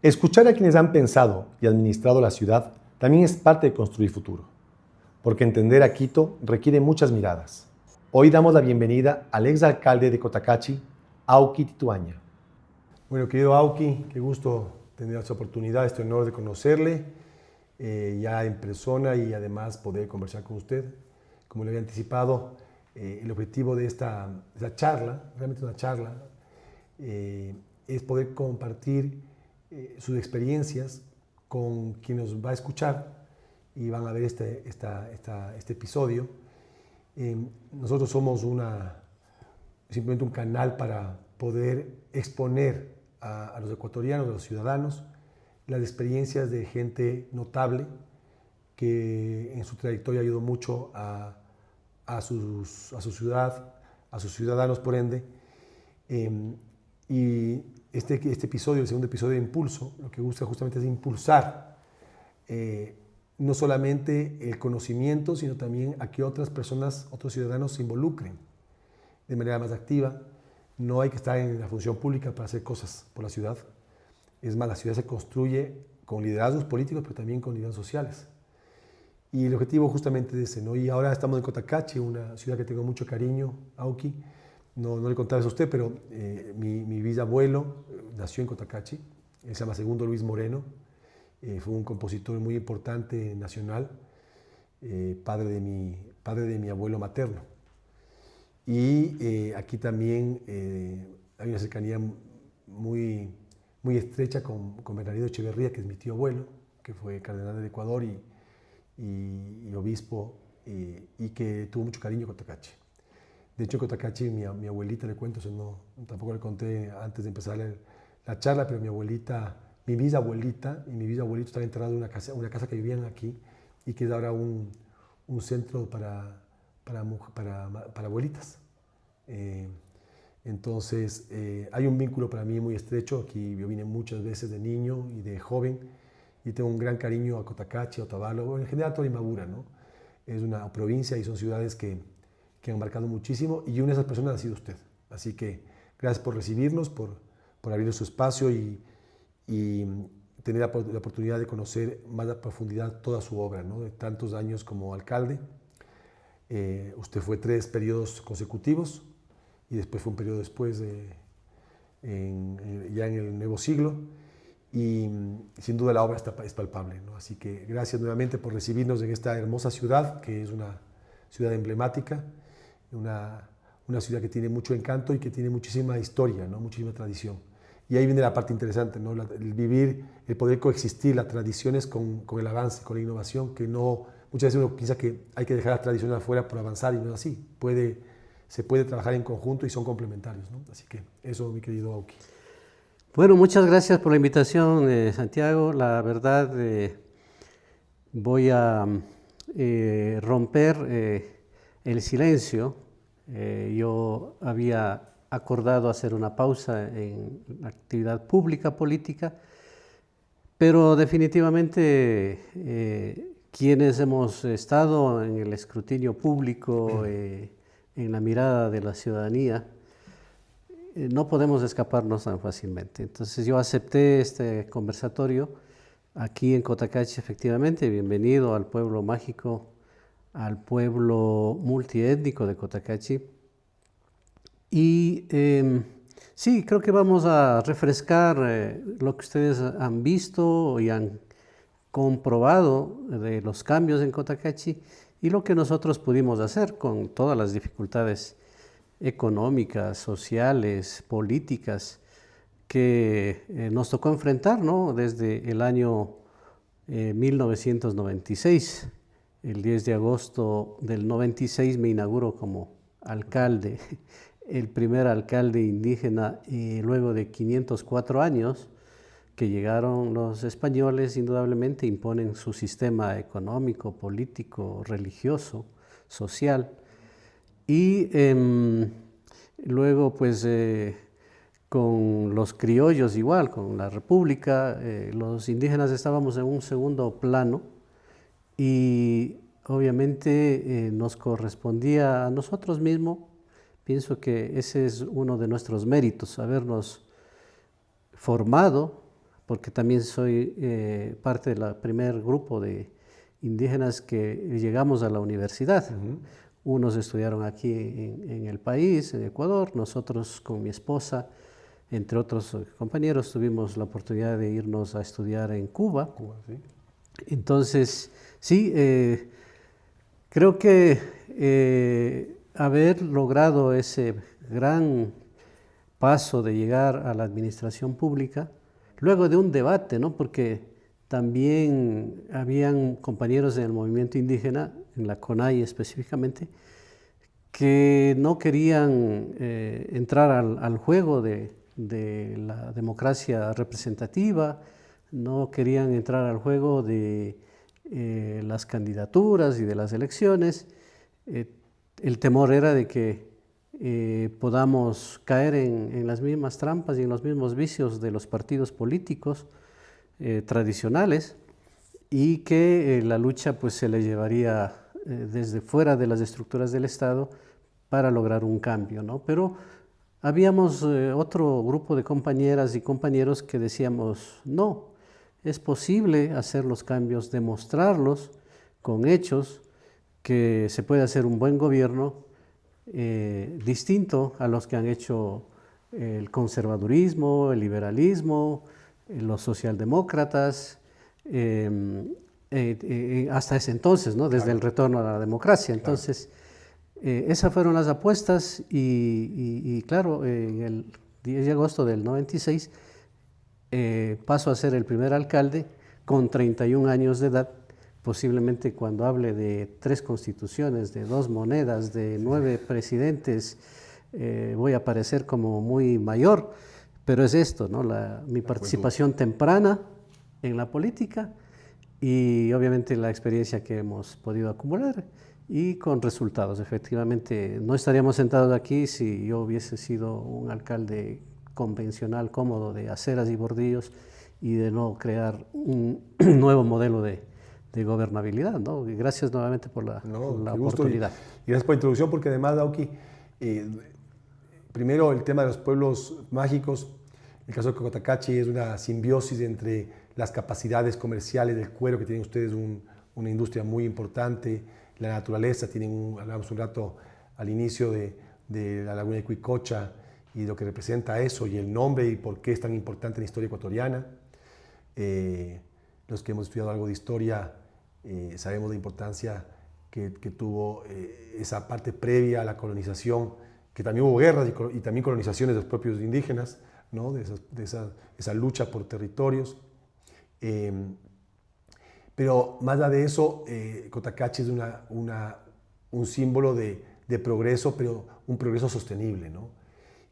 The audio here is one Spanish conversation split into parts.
Escuchar a quienes han pensado y administrado la ciudad también es parte de construir futuro, porque entender a Quito requiere muchas miradas. Hoy damos la bienvenida al exalcalde de Cotacachi, Auqui Tituaña. Bueno, querido Auqui, qué gusto tener esta oportunidad, este honor de conocerle ya en persona y además poder conversar con usted. Como le había anticipado, el objetivo de esta charla, realmente una charla, es poder compartir sus experiencias con quien nos va a escuchar y van a ver este episodio. Nosotros somos simplemente un canal para poder exponer a los ecuatorianos, a los ciudadanos, las experiencias de gente notable que en su trayectoria ayudó mucho a su ciudad, a sus ciudadanos por ende. Y este episodio, el segundo episodio de Impulso, lo que busca justamente es impulsar no solamente el conocimiento, sino también a que otras personas, otros ciudadanos se involucren de manera más activa. No hay que estar en la función pública para hacer cosas por la ciudad. Es más, la ciudad se construye con liderazgos políticos, pero también con liderazgos sociales. Y el objetivo justamente es ese, ¿no? Y ahora estamos en Cotacachi, una ciudad que tengo mucho cariño, Auqui. No le contaba eso a usted, pero mi bisabuelo nació en Cotacachi. Él se llama Segundo Luis Moreno. Fue un compositor muy importante nacional, padre de mi abuelo materno. Y aquí también hay una cercanía muy estrecha con Bernardino Echeverría, que es mi tío abuelo, que fue cardenal del Ecuador y obispo, y que tuvo mucho cariño a Cotacachi. De hecho, en Cotacachi, mi abuelita, le cuento, tampoco le conté antes de empezar la charla, pero mi bisabuelita y mi bisabuelito están enterrados en una casa que vivían aquí y que es ahora un centro para abuelitas. Entonces, hay un vínculo para mí muy estrecho. Aquí yo vine muchas veces de niño y de joven y tengo un gran cariño a Cotacachi, a Otavalo, en general a toda Imbabura, ¿no? Es una provincia y son ciudades que han marcado muchísimo, y una de esas personas ha sido usted. Así que gracias por recibirnos, por abrir su espacio y tener la oportunidad de conocer más a profundidad toda su obra, ¿no? De tantos años como alcalde. Usted fue 3 periodos consecutivos y después fue un periodo después, ya en el nuevo siglo, y sin duda la obra es palpable, ¿no? Así que gracias nuevamente por recibirnos en esta hermosa ciudad, que es una ciudad emblemática, una ciudad que tiene mucho encanto y que tiene muchísima historia, ¿no? Muchísima tradición. Y ahí viene la parte interesante, ¿no? El poder coexistir las tradiciones con el avance, con la innovación, que muchas veces uno piensa que hay que dejar las tradiciones afuera por avanzar, y no es así. Se puede trabajar en conjunto y son complementarios, ¿no? Así que eso, mi querido Auqui. Bueno, muchas gracias por la invitación, Santiago. La verdad, voy a romper el silencio. Yo había acordado hacer una pausa en la actividad pública, política, pero definitivamente quienes hemos estado en el escrutinio público, en la mirada de la ciudadanía, no podemos escaparnos tan fácilmente. Entonces yo acepté este conversatorio aquí en Cotacachi, efectivamente. Bienvenido al pueblo mágico, al pueblo multiétnico de Cotacachi. Y sí, creo que vamos a refrescar lo que ustedes han visto y han comprobado de los cambios en Cotacachi y lo que nosotros pudimos hacer con todas las dificultades económicas, sociales, políticas que nos tocó enfrentar, ¿no? Desde el año 1996. El 10 de agosto del 96 me inauguro como alcalde, el primer alcalde indígena, y luego de 504 años que llegaron los españoles, indudablemente imponen su sistema económico, político, religioso, social. Y luego, pues, con los criollos igual, con la república, los indígenas estábamos en un segundo plano y obviamente nos correspondía a nosotros mismos Pienso que ese es uno de nuestros méritos, habernos formado, porque también soy parte del primer grupo de indígenas que llegamos a la universidad. Unos estudiaron aquí en el país, en Ecuador, nosotros con mi esposa, entre otros compañeros, tuvimos la oportunidad de irnos a estudiar en Cuba. ¿Sí? Entonces, sí, creo que haber logrado ese gran paso de llegar a la administración pública, luego de un debate, ¿no? Porque también habían compañeros del movimiento indígena, en la CONAIE específicamente, que no querían entrar al juego de la democracia representativa, no querían entrar al juego de las candidaturas y de las elecciones. El temor era de que podamos caer en las mismas trampas y en los mismos vicios de los partidos políticos tradicionales, y que la lucha pues se le llevaría desde fuera de las estructuras del Estado para lograr un cambio, ¿no? Pero habíamos otro grupo de compañeras y compañeros que decíamos, no, es posible hacer los cambios, demostrarlos con hechos, que se puede hacer un buen gobierno distinto a los que han hecho el conservadurismo, el liberalismo, los socialdemócratas, hasta ese entonces, ¿no? Desde el retorno a la democracia. Entonces, esas fueron las apuestas y claro, en el 10 de agosto del 96 paso a ser el primer alcalde con 31 años de edad. Posiblemente cuando hable de 3 constituciones, de 2 monedas, de 9 presidentes, voy a parecer como muy mayor, pero es esto, ¿no? Mi participación temprana en la política y obviamente la experiencia que hemos podido acumular y con resultados. Efectivamente, no estaríamos sentados aquí si yo hubiese sido un alcalde convencional, cómodo, de aceras y bordillos y de no crear un nuevo modelo de gobernabilidad, ¿no? Y gracias nuevamente por la oportunidad. Y gracias por la introducción, porque además, Dauki, primero el tema de los pueblos mágicos, el caso de Cotacachi es una simbiosis entre las capacidades comerciales del cuero, que tienen ustedes una industria muy importante, la naturaleza, hablamos un rato al inicio de la laguna de Cuicocha y lo que representa eso y el nombre y por qué es tan importante en la historia ecuatoriana. Los que hemos estudiado algo de historia sabemos la importancia que tuvo esa parte previa a la colonización, que también hubo guerras y también colonizaciones de los propios indígenas, ¿no? de esa lucha por territorios. Pero más allá de eso, Cotacachi es un símbolo de progreso, pero un progreso sostenible, ¿no?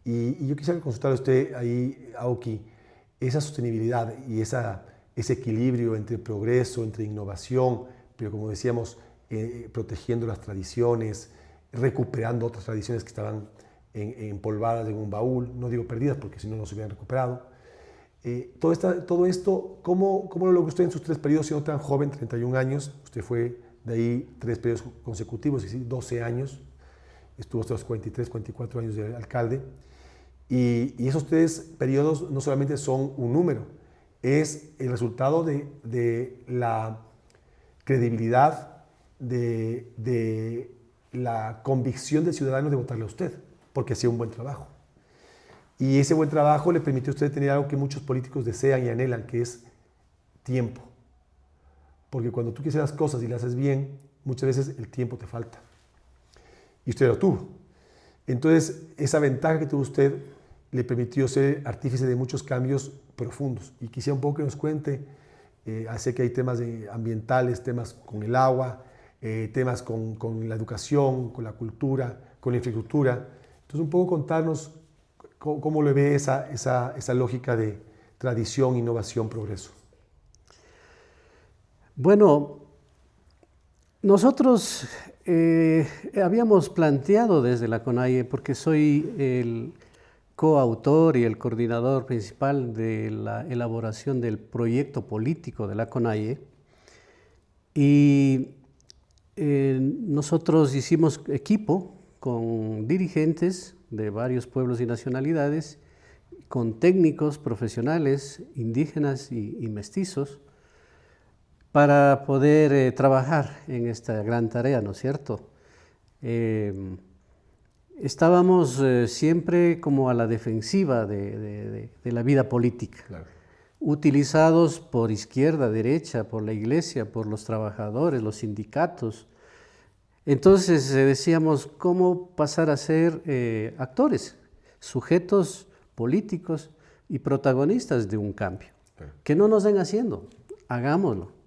Y yo quisiera consultar a usted ahí, Aoki, esa sostenibilidad y ese equilibrio entre progreso, entre innovación, pero como decíamos, protegiendo las tradiciones, recuperando otras tradiciones que estaban empolvadas en un baúl, no digo perdidas porque si no, no se hubieran recuperado. Todo esto, ¿cómo lo logró usted en sus 3 periodos siendo tan joven, 31 años? Usted fue de ahí 3 periodos consecutivos, es decir, 12 años, estuvo hasta los 43, 44 años de alcalde, y esos 3 periodos no solamente son un número, es el resultado de la credibilidad, de la convicción del ciudadano de votarle a usted, porque hacía un buen trabajo. Y ese buen trabajo le permitió a usted tener algo que muchos políticos desean y anhelan, que es tiempo. Porque cuando tú quieres hacer las cosas y las haces bien, muchas veces el tiempo te falta. Y usted lo tuvo. Entonces, esa ventaja que tuvo usted le permitió ser artífice de muchos cambios profundos. Y quisiera un poco que nos cuente, sé que hay temas ambientales, temas con el agua, temas con la educación, con la cultura, con la infraestructura. Entonces, un poco contarnos cómo le ve esa lógica de tradición, innovación, progreso. Bueno, nosotros habíamos planteado desde la CONAIE, porque soy el coautor y el coordinador principal de la elaboración del proyecto político de la CONAIE, y nosotros hicimos equipo con dirigentes de varios pueblos y nacionalidades, con técnicos profesionales, indígenas y mestizos, para poder trabajar en esta gran tarea, ¿no es cierto? Estábamos siempre como a la defensiva de la vida política, claro, utilizados por izquierda, derecha, por la iglesia, por los trabajadores, los sindicatos. Entonces decíamos, ¿cómo pasar a ser actores, sujetos políticos y protagonistas de un cambio? Que no nos den haciendo, hagámoslo.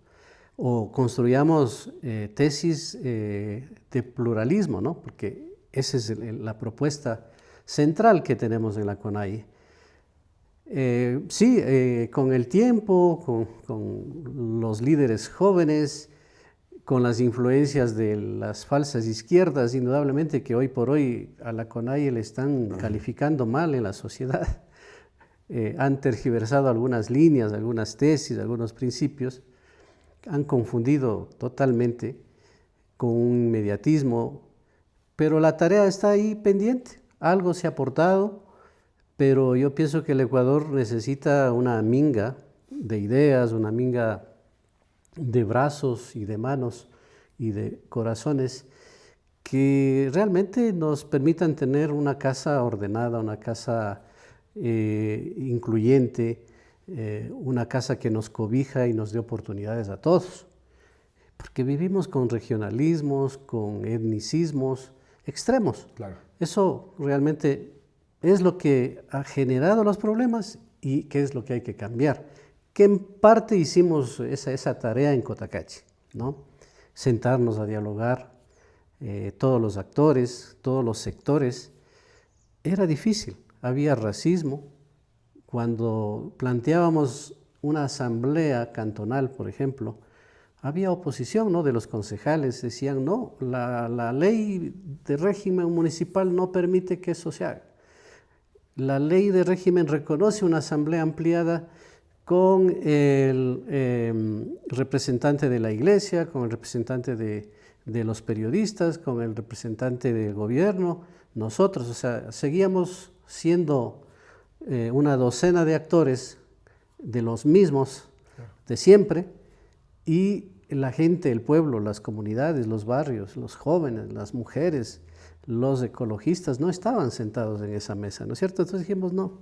O construyamos tesis de pluralismo, ¿no? Porque esa es la propuesta central que tenemos en la CONAIE. Sí, con el tiempo, con los líderes jóvenes, con las influencias de las falsas izquierdas, indudablemente que hoy por hoy a la CONAIE le están calificando mal en la sociedad. Han tergiversado algunas líneas, algunas tesis, algunos principios, han confundido totalmente con un mediatismo, pero la tarea está ahí pendiente. Algo se ha aportado, pero yo pienso que el Ecuador necesita una minga de ideas, una minga de brazos y de manos y de corazones que realmente nos permitan tener una casa ordenada, una casa incluyente, una casa que nos cobija y nos dé oportunidades a todos. Porque vivimos con regionalismos, con etnicismos extremos. Claro. Eso realmente es lo que ha generado los problemas y qué es lo que hay que cambiar. Que en parte hicimos esa tarea en Cotacachi, ¿no? Sentarnos a dialogar, todos los actores, todos los sectores. Era difícil, había racismo. Cuando planteábamos una asamblea cantonal, por ejemplo, había oposición, ¿no?, de los concejales. Decían, no, la ley de régimen municipal no permite que eso se haga. La ley de régimen reconoce una asamblea ampliada con el representante de la iglesia, con el representante de los periodistas, con el representante del gobierno, nosotros, o sea, seguíamos siendo una docena de actores de los mismos de siempre, y la gente, el pueblo, las comunidades, los barrios, los jóvenes, las mujeres, los ecologistas no estaban sentados en esa mesa, ¿no es cierto? Entonces dijimos, no,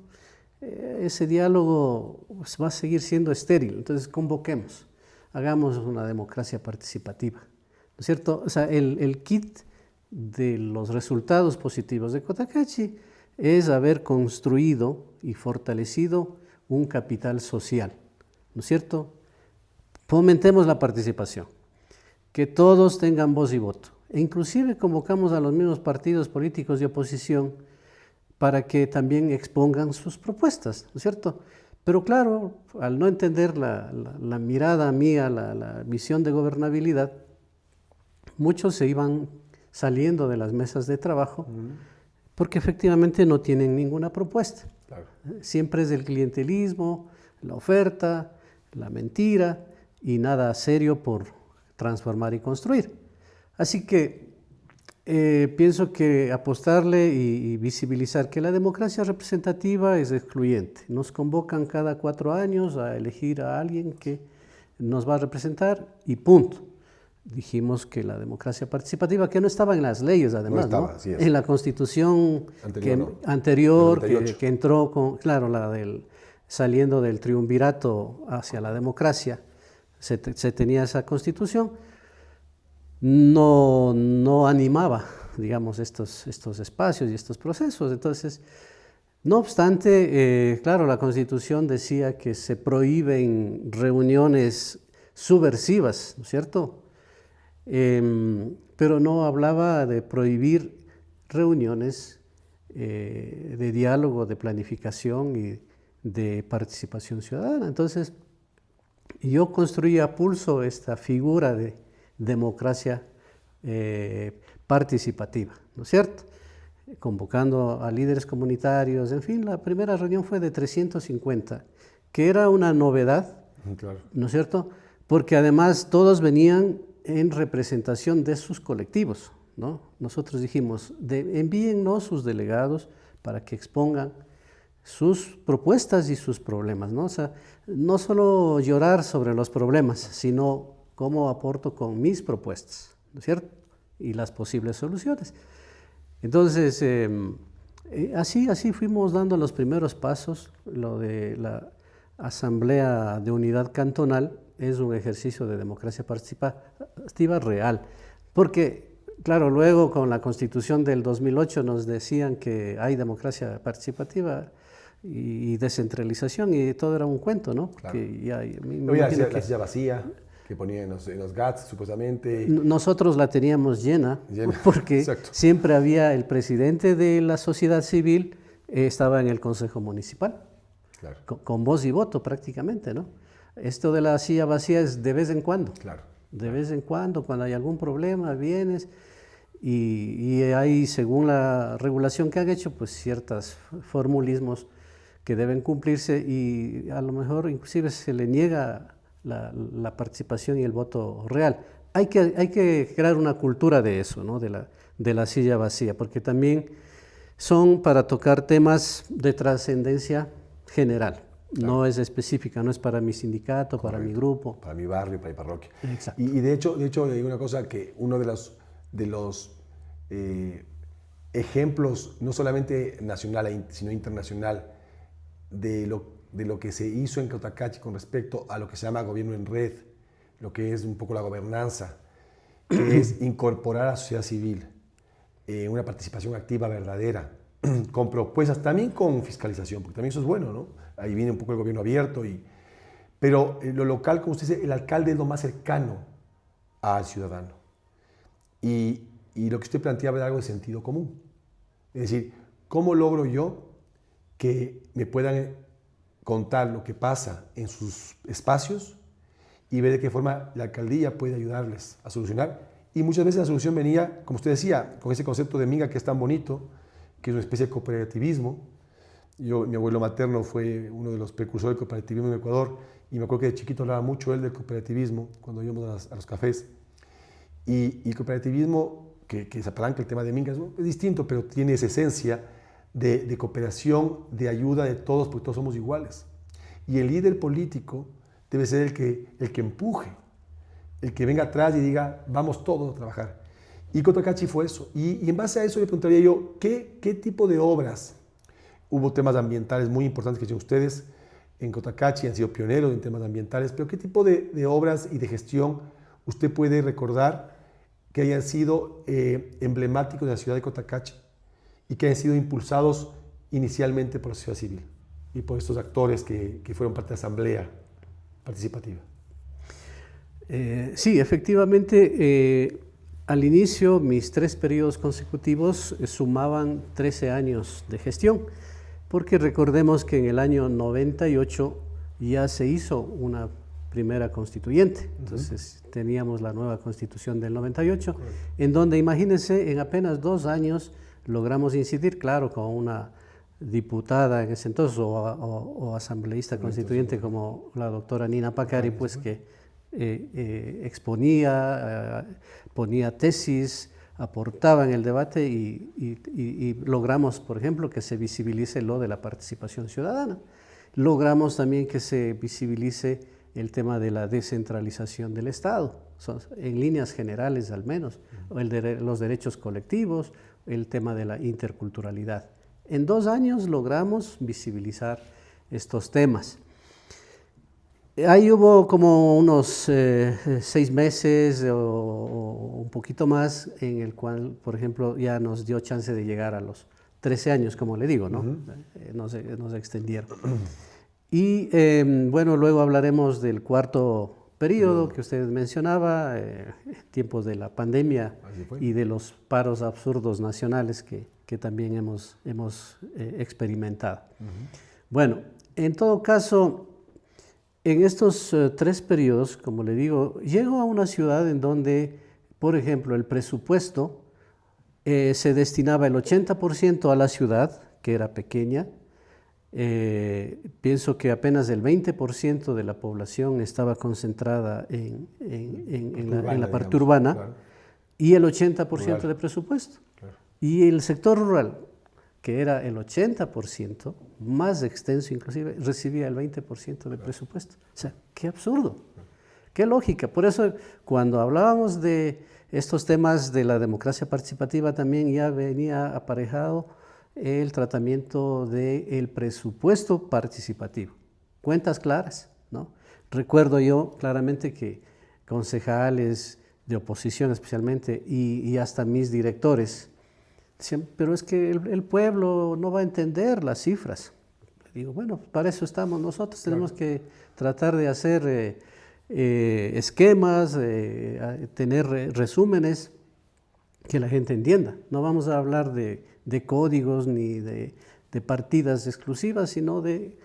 ese diálogo pues, va a seguir siendo estéril, entonces convoquemos, hagamos una democracia participativa, ¿no es cierto? O sea, el kit de los resultados positivos de Cotacachi es haber construido y fortalecido un capital social, ¿no es cierto? Fomentemos la participación, que todos tengan voz y voto. E inclusive convocamos a los mismos partidos políticos de oposición para que también expongan sus propuestas, ¿no es cierto? Pero claro, al no entender la mirada mía, la visión de gobernabilidad, muchos se iban saliendo de las mesas de trabajo porque efectivamente no tienen ninguna propuesta. Claro. Siempre es el clientelismo, la oferta, la mentira y nada serio por transformar y construir. Así que pienso que apostarle y visibilizar que la democracia representativa es excluyente. Nos convocan cada 4 años a elegir a alguien que nos va a representar y punto. Dijimos que la democracia participativa, que no estaba en las leyes además, no estaba, ¿no? En la constitución anterior que entró con, claro, saliendo del triunvirato hacia la democracia, se tenía esa constitución, no animaba, digamos, estos espacios y estos procesos. Entonces, no obstante, claro, la Constitución decía que se prohíben reuniones subversivas, ¿no es cierto? Pero no hablaba de prohibir reuniones de diálogo, de planificación y de participación ciudadana. Entonces, yo construí a pulso esta figura de democracia participativa, ¿no es cierto? Convocando a líderes comunitarios, en fin, la primera reunión fue de 350, que era una novedad, claro, ¿no es cierto? Porque además todos venían en representación de sus colectivos, ¿no? Nosotros dijimos, envíennos sus delegados para que expongan sus propuestas y sus problemas, ¿no? O sea, no solo llorar sobre los problemas, sino cómo aporto con mis propuestas, ¿no es cierto? Y las posibles soluciones. Entonces, así fuimos dando los primeros pasos. Lo de la Asamblea de Unidad Cantonal es un ejercicio de democracia participativa real, porque, claro, luego con la Constitución del 2008 nos decían que hay democracia participativa y descentralización, y todo era un cuento, ¿no? Claro. Que ya, la silla vacía que ponían en los GATS, supuestamente. Nosotros la teníamos llena. Porque Exacto. siempre había el presidente de la sociedad civil, estaba en el Consejo Municipal, Claro. con voz y voto prácticamente, ¿no? Esto de la silla vacía es de vez en cuando. Claro. De vez en cuando hay algún problema, vienes y hay, según la regulación que han hecho, pues ciertos formulismos que deben cumplirse, y a lo mejor inclusive se le niega la participación y el voto real. Hay que crear una cultura de eso, ¿no? De la silla vacía, porque también son para tocar temas de trascendencia general. Claro. No es específica, no es para mi sindicato, correcto, para mi grupo. Para mi barrio, para mi parroquia. Exacto. Y de hecho hay una cosa que uno de los ejemplos, no solamente nacional, sino internacional, de lo que se hizo en Cotacachi con respecto a lo que se llama gobierno en red, lo que es un poco la gobernanza, que es incorporar a la sociedad civil, una participación activa verdadera, con propuestas, también con fiscalización, porque también eso es bueno, ¿no? Ahí viene un poco el gobierno abierto, pero lo local, como usted dice, el alcalde es lo más cercano al ciudadano. Y lo que usted planteaba es algo de sentido común. Es decir, ¿cómo logro yo que me puedan contar lo que pasa en sus espacios y ver de qué forma la alcaldía puede ayudarles a solucionar? Y muchas veces la solución venía, como usted decía, con ese concepto de minga que es tan bonito, que es una especie de cooperativismo. Mi abuelo materno fue uno de los precursores del cooperativismo en Ecuador, y me acuerdo que de chiquito hablaba mucho él del cooperativismo cuando íbamos a los cafés. Y el cooperativismo, que se apalanca el tema de mingas, ¿no? Es distinto, pero tiene esa esencia de cooperación, de ayuda de todos, porque todos somos iguales. Y el líder político debe ser el que empuje, el que venga atrás y diga, vamos todos a trabajar. Y Cotacachi fue eso. Y en base a eso le preguntaría yo, ¿qué tipo de obras? Hubo temas ambientales muy importantes que hicieron ustedes en Cotacachi, han sido pioneros en temas ambientales, pero ¿qué tipo de obras y de gestión usted puede recordar que hayan sido emblemáticos de la ciudad de Cotacachi y que hayan sido impulsados inicialmente por la sociedad civil y por estos actores que fueron parte de la asamblea participativa? Sí, efectivamente, al inicio mis 3 periodos consecutivos sumaban 13 años de gestión, porque recordemos que en el año 98 ya se hizo una primera constituyente. Entonces teníamos la nueva constitución del 98, en donde, imagínense, en apenas 2 años logramos incidir, claro, con una diputada en ese entonces o asambleísta constituyente como la doctora Nina Pacari, pues que exponía, ponía tesis, aportaba en el debate y logramos, por ejemplo, que se visibilice lo de la participación ciudadana. Logramos también que se visibilice el tema de la descentralización del Estado, en líneas generales al menos, los derechos colectivos, el tema de la interculturalidad. En 2 años logramos visibilizar estos temas. Ahí hubo como unos 6 meses o un poquito más, en el cual, por ejemplo, ya nos dio chance de llegar a los 13 años, como le digo, ¿no? Nos extendieron. Y bueno, luego hablaremos del 4º periodo que usted mencionaba, tiempos de la pandemia y de los paros absurdos nacionales que también hemos experimentado. Bueno, en todo caso, en estos 3 periodos, como le digo, llego a una ciudad en donde, por ejemplo, el presupuesto se destinaba el 80% a la ciudad, que era pequeña. Pienso que apenas el 20% de la población estaba concentrada en la parte urbana, claro. y el 80% Rural. de presupuesto. Claro. Y el sector rural, que era el 80%, más extenso inclusive, recibía el 20% de presupuesto. O sea, qué absurdo, qué lógica. Por eso, cuando hablábamos de estos temas de la democracia participativa, también ya venía aparejado el tratamiento del presupuesto participativo. Cuentas claras, ¿no? Recuerdo yo claramente que concejales de oposición especialmente y hasta mis directores decían, pero es que el pueblo no va a entender las cifras. Digo, bueno, para eso estamos nosotros, tenemos que tratar de hacer esquemas, tener resúmenes que la gente entienda. No vamos a hablar de códigos ni de partidas exclusivas, sino de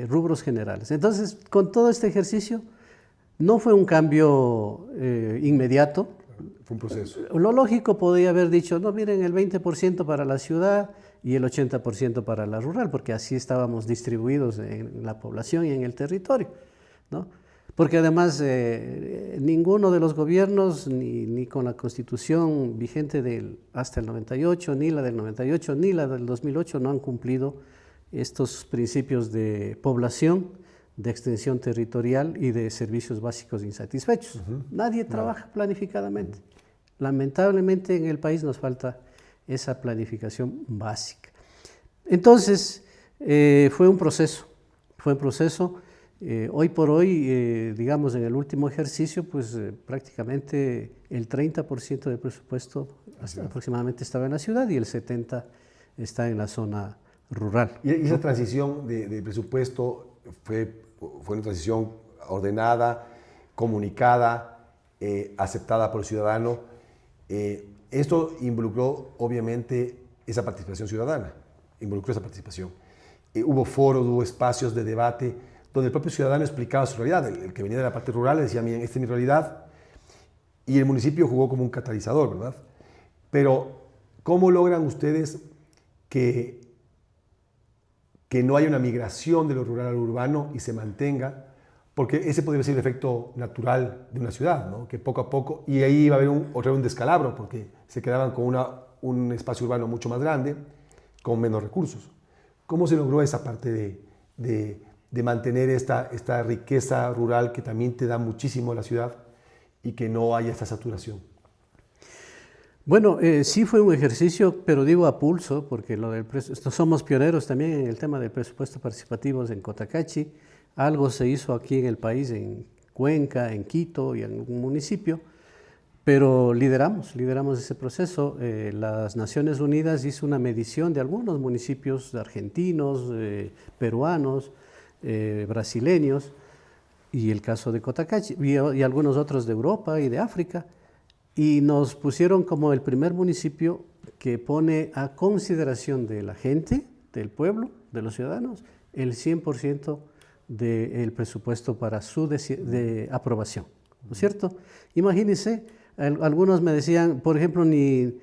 rubros generales. Entonces, con todo este ejercicio, no fue un cambio inmediato. Fue un proceso. Lo lógico podría haber dicho, no, miren, el 20% para la ciudad y el 80% para la rural, porque así estábamos distribuidos en la población y en el territorio, ¿no? Porque además ninguno de los gobiernos, ni con la constitución vigente hasta el 98, ni la del 98, ni la del 2008, no han cumplido estos principios de población, de extensión territorial y de servicios básicos insatisfechos. Nadie trabaja planificadamente. Lamentablemente en el país nos falta esa planificación básica. Entonces, fue un proceso. Hoy por hoy, digamos, en el último ejercicio, pues prácticamente el 30% del presupuesto aproximadamente estaba en la ciudad y el 70% está en la zona rural. Y esa transición de presupuesto fue una transición ordenada, comunicada, aceptada por el ciudadano. Esto involucró, obviamente, esa participación ciudadana, hubo foros, hubo espacios de debate, donde el propio ciudadano explicaba su realidad. El que venía de la parte rural decía, miren, esta es mi realidad, y el municipio jugó como un catalizador, ¿verdad? Pero, ¿cómo logran ustedes que no haya una migración de lo rural al urbano y se mantenga? Porque ese podría ser el efecto natural de una ciudad, ¿no? Que poco a poco, y ahí iba a haber un descalabro, porque se quedaban con un espacio urbano mucho más grande, con menos recursos. ¿Cómo se logró esa parte de mantener esta riqueza rural que también te da muchísimo la ciudad y que no haya esta saturación? Bueno, sí fue un ejercicio, pero digo a pulso, porque somos pioneros también en el tema del presupuesto participativo en Cotacachi. Algo se hizo aquí en el país, en Cuenca, en Quito y en algún municipio, pero lideramos ese proceso. Las Naciones Unidas hizo una medición de algunos municipios argentinos, peruanos, brasileños, y el caso de Cotacachi, y algunos otros de Europa y de África, y nos pusieron como el primer municipio que pone a consideración de la gente, del pueblo, de los ciudadanos, el 100% del presupuesto para su de aprobación, ¿no es cierto? Imagínense, algunos me decían, por ejemplo, ni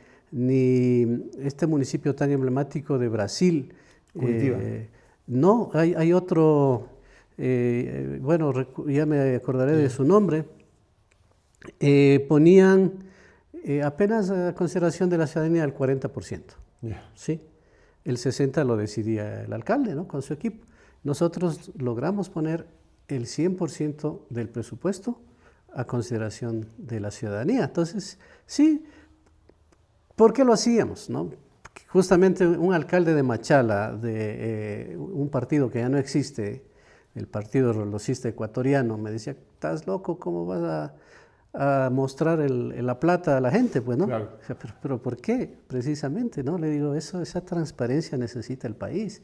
este municipio tan emblemático de Brasil, Curitiba. No, hay otro, bueno, ya me acordaré de su nombre, ponían apenas a consideración de la ciudadanía el 40%, ¿sí? El 60% lo decidía el alcalde, ¿no? Con su equipo. Nosotros logramos poner el 100% del presupuesto a consideración de la ciudadanía. Entonces, sí, ¿por qué lo hacíamos, no? Justamente un alcalde de Machala, de un partido que ya no existe, el Partido Rolocista Ecuatoriano, me decía, ¿estás loco? ¿Cómo vas a mostrar la plata a la gente? Pues, ¿no? Claro. Pero ¿por qué? Precisamente, ¿no? Le digo, esa transparencia necesita el país.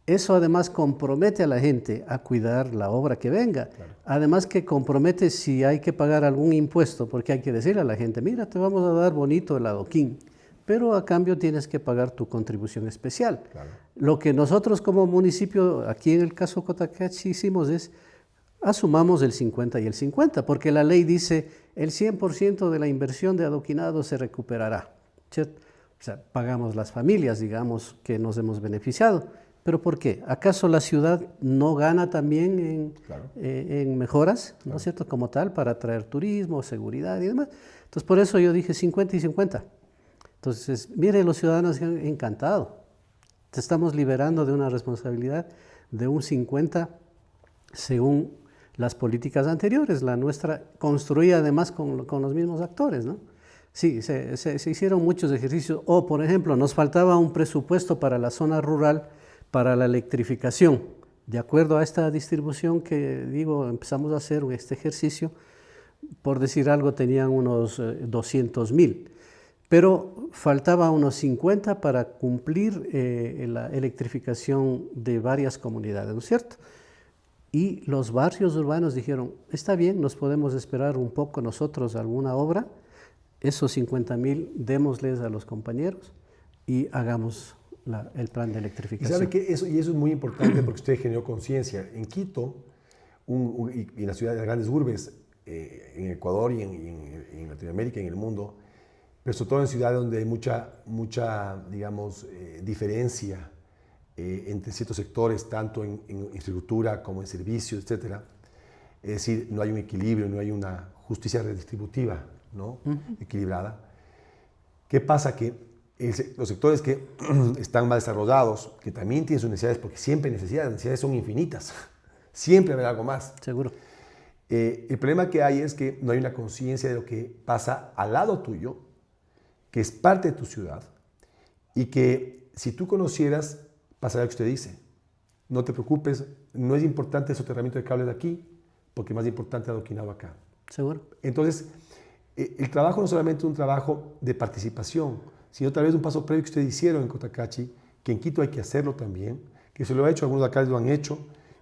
Eso además compromete a la gente a cuidar la obra que venga. Claro. Además que compromete si hay que pagar algún impuesto, porque hay que decirle a la gente, mira, te vamos a dar bonito el adoquín, pero a cambio tienes que pagar tu contribución especial. Claro. Lo que nosotros como municipio, aquí en el caso Cotacachi, hicimos es, asumamos el 50 y el 50, porque la ley dice el 100% de la inversión de adoquinado se recuperará, ¿cierto? O sea, pagamos las familias, digamos, que nos hemos beneficiado, ¿Pero por qué? ¿Acaso la ciudad no gana también en mejoras, ¿no es cierto?, como tal, para atraer turismo, seguridad y demás? Entonces, por eso yo dije 50 y 50. Entonces, mire, los ciudadanos han encantado. Te estamos liberando de una responsabilidad de un 50 según las políticas anteriores, la nuestra construida además con los mismos actores, ¿no? Sí, se hicieron muchos ejercicios. O, por ejemplo, nos faltaba un presupuesto para la zona rural, para la electrificación. De acuerdo a esta distribución que digo, empezamos a hacer este ejercicio, por decir algo, tenían unos 200,000, pero faltaba unos 50 para cumplir la electrificación de varias comunidades, ¿no es cierto? Y los barrios urbanos dijeron, está bien, nos podemos esperar un poco nosotros alguna obra, esos 50,000 démosles a los compañeros y hagamos el plan de electrificación. Y sabe que eso es muy importante porque usted generó conciencia. En Quito y en las ciudades, las grandes urbes, en Ecuador y en Latinoamérica y en el mundo, pero sobre todo en ciudades donde hay mucha digamos, diferencia entre ciertos sectores, tanto en infraestructura como en servicios, etc. Es decir, no hay un equilibrio, no hay una justicia redistributiva, ¿no? Equilibrada. ¿Qué pasa? Que los sectores que están más desarrollados, que también tienen sus necesidades, porque siempre hay necesidades, las necesidades son infinitas, siempre habrá algo más. Seguro. El problema que hay es que no hay una conciencia de lo que pasa al lado tuyo, que es parte de tu ciudad, y que si tú conocieras, pasará lo que usted dice. No te preocupes, no es importante el soterramiento de cables de aquí, porque es más importante adoquinado acá. Seguro. Entonces, el trabajo no solamente es un trabajo de participación, sino tal vez un paso previo que ustedes hicieron en Cotacachi, que en Quito hay que hacerlo también, que se lo ha hecho, algunos alcaldes lo han hecho,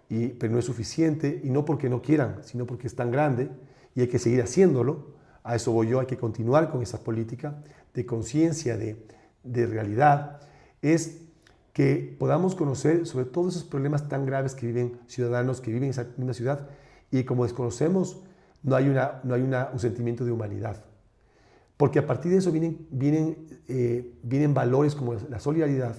pero no es suficiente, y no porque no quieran, sino porque es tan grande, y hay que seguir haciéndolo. A eso voy yo, hay que continuar con esa política de conciencia, de realidad, es que podamos conocer sobre todos esos problemas tan graves que viven ciudadanos que viven en esa misma ciudad, y como desconocemos, no hay un sentimiento de humanidad. Porque a partir de eso vienen valores como la solidaridad,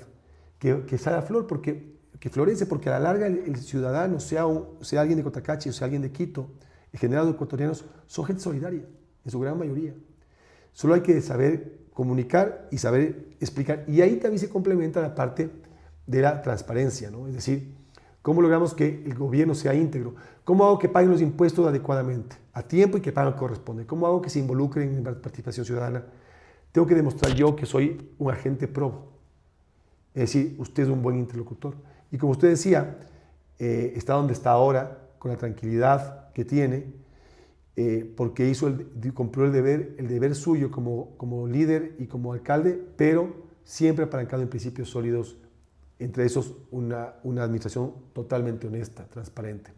que sale a flor, que florece, porque a la larga el ciudadano, sea alguien de Cotacachi o sea alguien de Quito, en general los ecuatorianos, son gente solidaria, en su gran mayoría. Solo hay que saber comunicar y saber explicar. Y ahí también se complementa la parte de la transparencia, ¿no? Es decir, ¿cómo logramos que el gobierno sea íntegro? ¿Cómo hago que paguen los impuestos adecuadamente, a tiempo y que paguen lo que corresponde? ¿Cómo hago que se involucren en la participación ciudadana? Tengo que demostrar yo que soy un agente probo. Es decir, usted es un buen interlocutor. Y como usted decía, está donde está ahora, con la tranquilidad que tiene, porque cumplió el deber suyo como líder y como alcalde, pero siempre apalancado en principios sólidos, entre esos una administración totalmente honesta, transparente.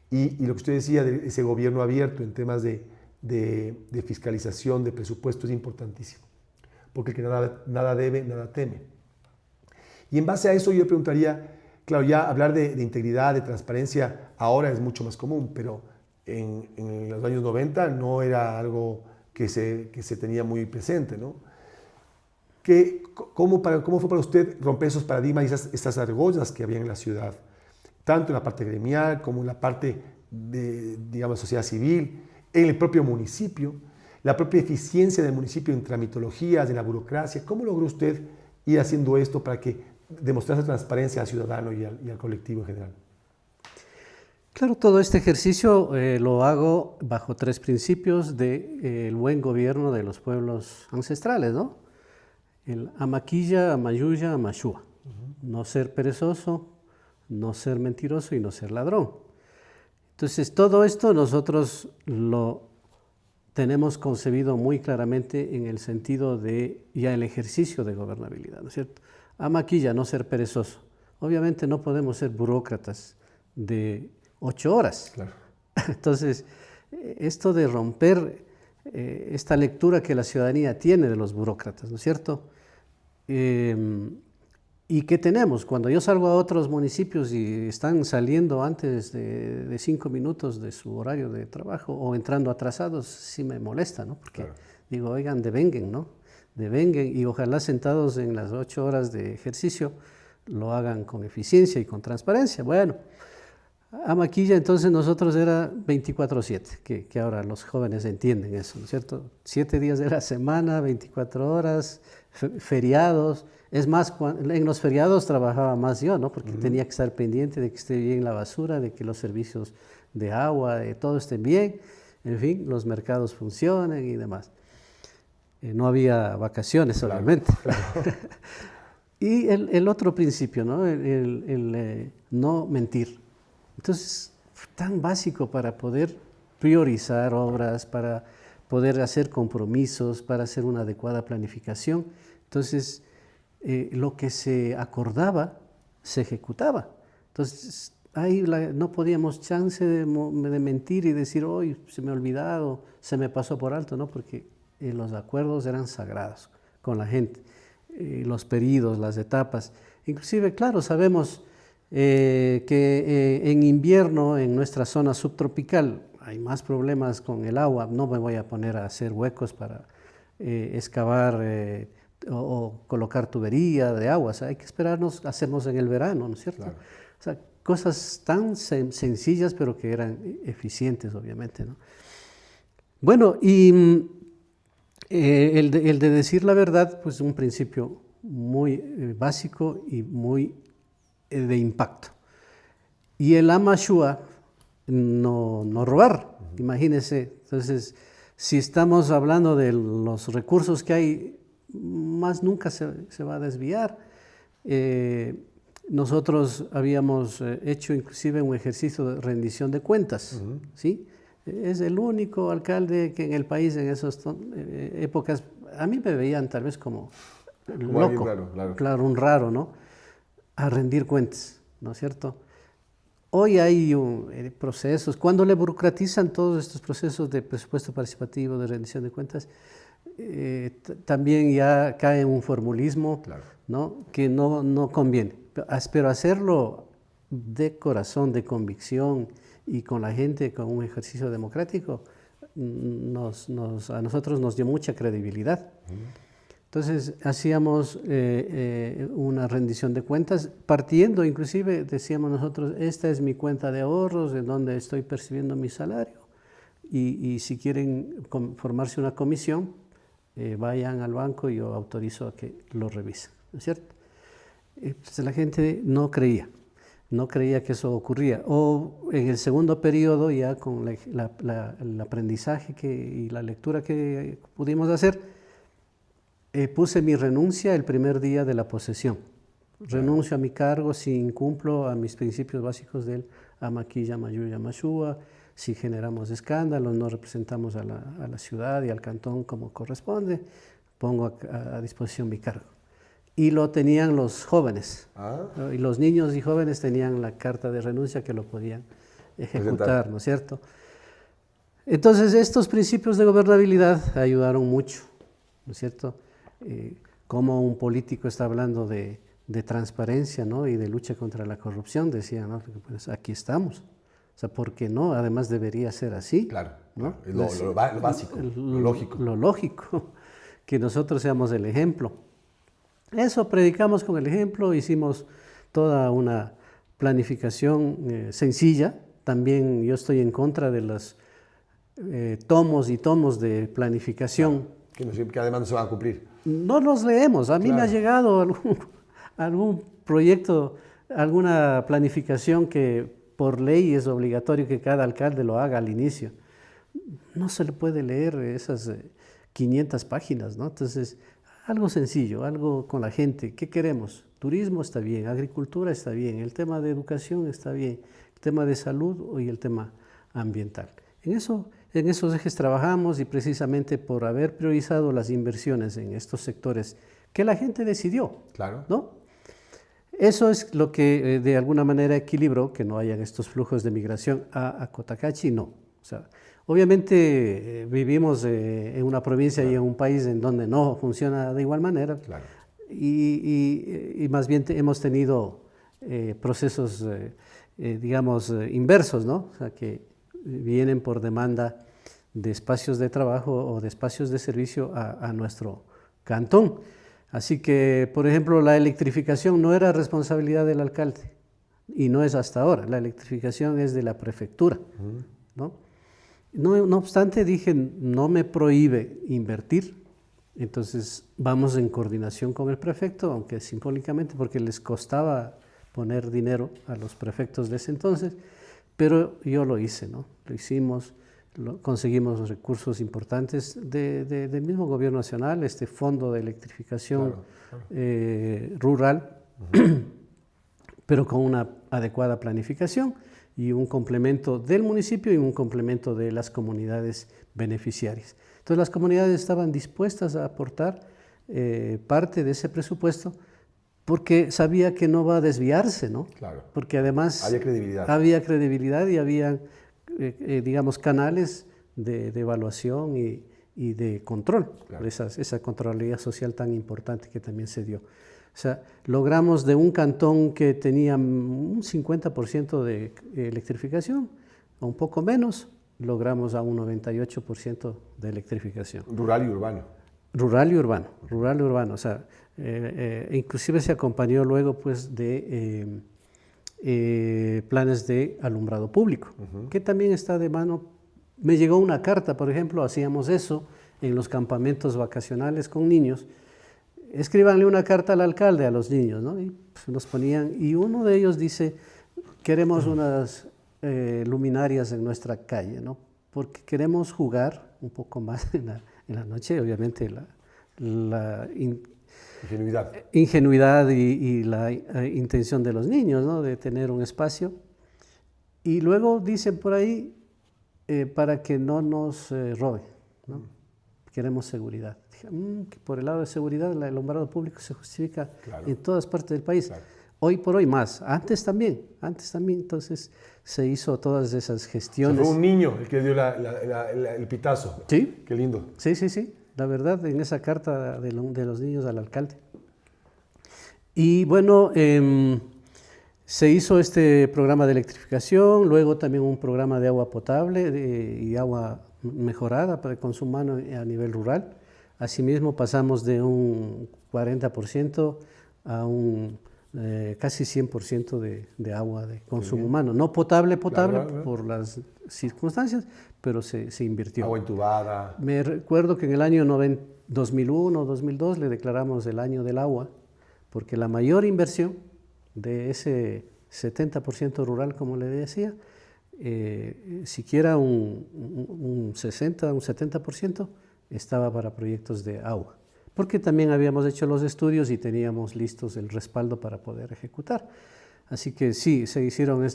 Y lo que usted decía de ese gobierno abierto en temas de fiscalización, de presupuesto, es importantísimo, porque el que nada debe, nada teme. Y en base a eso yo preguntaría, claro, ya hablar de integridad, de transparencia, ahora es mucho más común, pero en los años 90 no era algo que se tenía muy presente, ¿no? ¿Cómo fue para usted romper esos paradigmas y esas argollas que había en la ciudad? Tanto en la parte gremial como en la parte de, digamos, sociedad civil, en el propio municipio, la propia eficiencia del municipio en tramitologías, en la burocracia. ¿Cómo logró usted ir haciendo esto para que demostrase transparencia al ciudadano y al colectivo en general? Claro, todo este ejercicio lo hago bajo 3 principios del buen gobierno de los pueblos ancestrales, ¿no? El Amaquilla, Amayuya, Amashua. No ser perezoso, no ser mentiroso y no ser ladrón. Entonces, todo esto nosotros lo tenemos concebido muy claramente en el sentido de ya el ejercicio de gobernabilidad, ¿no es cierto? Amaquilla, no ser perezoso. Obviamente no podemos ser burócratas de 8 horas. Claro. Entonces, esto de romper esta lectura que la ciudadanía tiene de los burócratas, ¿no es cierto? ¿Y qué tenemos? Cuando yo salgo a otros municipios y están saliendo antes de 5 minutos de su horario de trabajo o entrando atrasados, sí me molesta, ¿no? Porque claro, digo, oigan, devenguen, ¿no? Devenguen y ojalá sentados en las 8 horas de ejercicio lo hagan con eficiencia y con transparencia. Bueno, Amaquilla entonces nosotros era 24/7, que ahora los jóvenes entienden eso, ¿no es cierto? 7 días de la semana, 24 horas, feriados. Es más, en los feriados trabajaba más yo, ¿no? Porque tenía que estar pendiente de que esté bien la basura, de que los servicios de agua, de todo estén bien, en fin, los mercados funcionen y demás. No había vacaciones, Claro, obviamente. claro. Y el otro principio, ¿no? El no mentir. Entonces, tan básico para poder priorizar obras, para poder hacer compromisos, para hacer una adecuada planificación. Entonces, lo que se acordaba, se ejecutaba. Entonces, ahí no podíamos chance de mentir y decir, hoy se me ha olvidado, se me pasó por alto, ¿no? Porque los acuerdos eran sagrados con la gente, los periodos, las etapas. Inclusive, claro, sabemos que en invierno en nuestra zona subtropical hay más problemas con el agua. No me voy a poner a hacer huecos para excavar o colocar tubería de agua. O sea, hay que esperarnos, hacemos en el verano, ¿no es cierto? Claro. O sea, cosas tan sencillas pero que eran eficientes, obviamente, ¿no? Bueno, y el de decir la verdad, pues un principio muy básico y muy de impacto. Y el amashua, no robar, imagínense. Entonces, si estamos hablando de los recursos que hay, más nunca se va a desviar. Nosotros habíamos hecho inclusive un ejercicio de rendición de cuentas, ¿sí? Es el único alcalde que en el país en esas épocas, a mí me veían tal vez como loco, Raro. claro, un raro, ¿no? A rendir cuentas, ¿no es cierto? Hoy hay procesos, cuando le burocratizan todos estos procesos de presupuesto participativo, de rendición de cuentas, también ya cae en un formulismo, Claro, ¿no? Que no conviene. Pero hacerlo de corazón, de convicción y con la gente, con un ejercicio democrático, a nosotros nos dio mucha credibilidad. Entonces hacíamos una rendición de cuentas, partiendo inclusive, decíamos nosotros, esta es mi cuenta de ahorros, en donde estoy percibiendo mi salario, y si quieren formarse una comisión, vayan al banco y yo autorizo a que lo revisen, ¿no es cierto? Pues la gente no creía que eso ocurría. O en el segundo periodo, ya con el aprendizaje y la lectura que pudimos hacer, puse mi renuncia el primer día de la posesión. Renuncio a mi cargo si incumplo a mis principios básicos del Amaquilla, Mayuya, Mashua, si generamos escándalos, no representamos a la ciudad y al cantón como corresponde, pongo a disposición mi cargo. Y lo tenían los jóvenes, ¿no? Y los niños y jóvenes tenían la carta de renuncia que lo podían ejecutar, ¿no es cierto? Entonces, estos principios de gobernabilidad ayudaron mucho, ¿no es cierto? Como un político está hablando de transparencia, ¿no? Y de lucha contra la corrupción, decía, ¿no? Pues aquí estamos. O sea, ¿por qué no? Además debería ser así. Claro, ¿no? lo básico, lo lógico. Lo lógico, que nosotros seamos el ejemplo. Eso predicamos con el ejemplo, hicimos toda una planificación sencilla. También yo estoy en contra de los tomos y tomos de planificación. Claro, que además no se van a cumplir. No los leemos. A mí me ha llegado algún proyecto, alguna planificación que por ley es obligatorio que cada alcalde lo haga al inicio. No se le puede leer esas 500 páginas, ¿no? Entonces, algo sencillo, algo con la gente. ¿Qué queremos? Turismo está bien, agricultura está bien, el tema de educación está bien, el tema de salud y el tema ambiental. En esos ejes trabajamos, y precisamente por haber priorizado las inversiones en estos sectores que la gente decidió, claro, ¿no? Eso es lo que de alguna manera equilibró que no hayan estos flujos de migración a Cotacachi, no. O sea, obviamente vivimos en una provincia y en un país en donde no funciona de igual manera, y más bien hemos tenido procesos, digamos, inversos, ¿no? O sea, que vienen por demanda de espacios de trabajo o de espacios de servicio a nuestro cantón. Así que, por ejemplo, la electrificación no era responsabilidad del alcalde y no es hasta ahora. La electrificación es de la prefectura, ¿no? No obstante, dije, no me prohíbe invertir, entonces vamos en coordinación con el prefecto, aunque simbólicamente, porque les costaba poner dinero a los prefectos de ese entonces, pero yo lo hice, ¿no? Lo hicimos, conseguimos recursos importantes del mismo gobierno nacional, este fondo de electrificación rural, pero con una adecuada planificación y un complemento del municipio y un complemento de las comunidades beneficiarias. Entonces las comunidades estaban dispuestas a aportar parte de ese presupuesto porque sabía que no va a desviarse, ¿no? Claro. Porque además había credibilidad y había, digamos, canales de evaluación y de control, claro. Esa Contraloría Social tan importante que también se dio. O sea, logramos de un cantón que tenía un 50% de electrificación, o un poco menos, logramos a un 98% de electrificación. Rural y urbano. Rural y urbano, rural y urbano. O sea, inclusive se acompañó luego pues de planes de alumbrado público, que también está de mano. Me llegó una carta, por ejemplo, hacíamos eso en los campamentos vacacionales con niños. Escríbanle una carta al alcalde a los niños, ¿no? Y pues, nos ponían, y uno de ellos dice, queremos unas luminarias en nuestra calle, ¿no? Porque queremos jugar un poco más en la noche, obviamente la ingenuidad y la intención de los niños, ¿no? De tener un espacio. Y luego dicen por ahí, para que no nos roben, ¿no? Queremos seguridad. Dije, que por el lado de seguridad el alumbrado público se justifica en todas partes del país. Claro. Hoy por hoy más, antes también, entonces se hizo todas esas gestiones. O sea, fue un niño el que dio el pitazo. Sí. Qué lindo. Sí, la verdad, en esa carta de los niños al alcalde. Y bueno, se hizo este programa de electrificación, luego también un programa de agua potable y agua mejorada para el consumo humano a nivel rural. Asimismo pasamos de un 40% a un casi 100% de agua de consumo humano. No potable claro. Por las circunstancias, pero se invirtió. Agua entubada. Me recuerdo que en el año 2001 o 2002 le declaramos el año del agua, porque la mayor inversión de ese 70% rural, como le decía, siquiera un 60, un 70% estaba para proyectos de agua, porque también habíamos hecho los estudios y teníamos listos el respaldo para poder ejecutar. Así que sí, se hicieron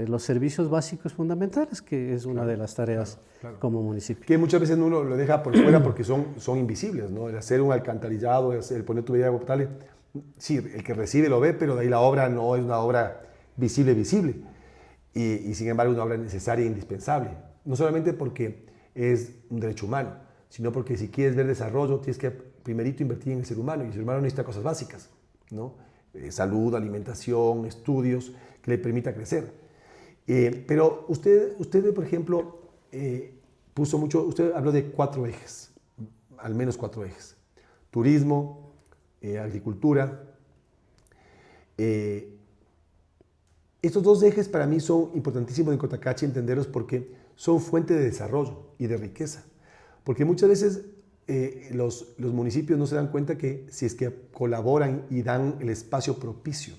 los servicios básicos fundamentales, que es una de las tareas como municipio. Que muchas veces uno lo deja por fuera porque son invisibles, ¿no? El hacer un alcantarillado, el poner tubería de agua potable, sí, el que recibe lo ve, pero de ahí la obra no es una obra visible. Y sin embargo una obra necesaria e indispensable. No solamente porque es un derecho humano, sino porque si quieres ver desarrollo, tienes que primerito invertir en el ser humano, y el ser humano necesita cosas básicas, ¿no? Salud, alimentación, estudios que le permita crecer. Pero usted, por ejemplo, usted habló de 4 ejes, al menos 4 ejes. Turismo, agricultura. Estos 2 ejes para mí son importantísimos en Cotacachi entenderlos porque son fuente de desarrollo y de riqueza. Porque muchas veces los municipios no se dan cuenta que si es que colaboran y dan el espacio propicio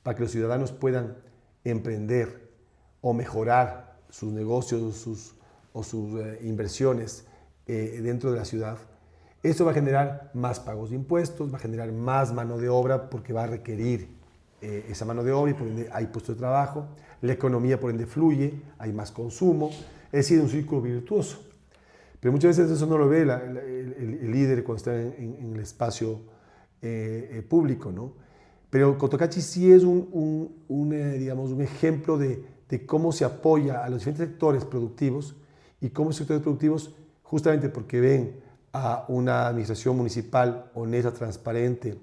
para que los ciudadanos puedan emprender o mejorar sus negocios o sus inversiones dentro de la ciudad, eso va a generar más pagos de impuestos, va a generar más mano de obra porque va a requerir esa mano de obra y por ende hay puestos de trabajo, la economía por ende fluye, hay más consumo, es decir, un círculo virtuoso. Pero muchas veces eso no lo ve el líder cuando está en el espacio público, ¿no? Pero Cotocachi sí es digamos, un ejemplo de cómo se apoya a los diferentes sectores productivos y cómo los sectores productivos, justamente porque ven a una administración municipal honesta, transparente,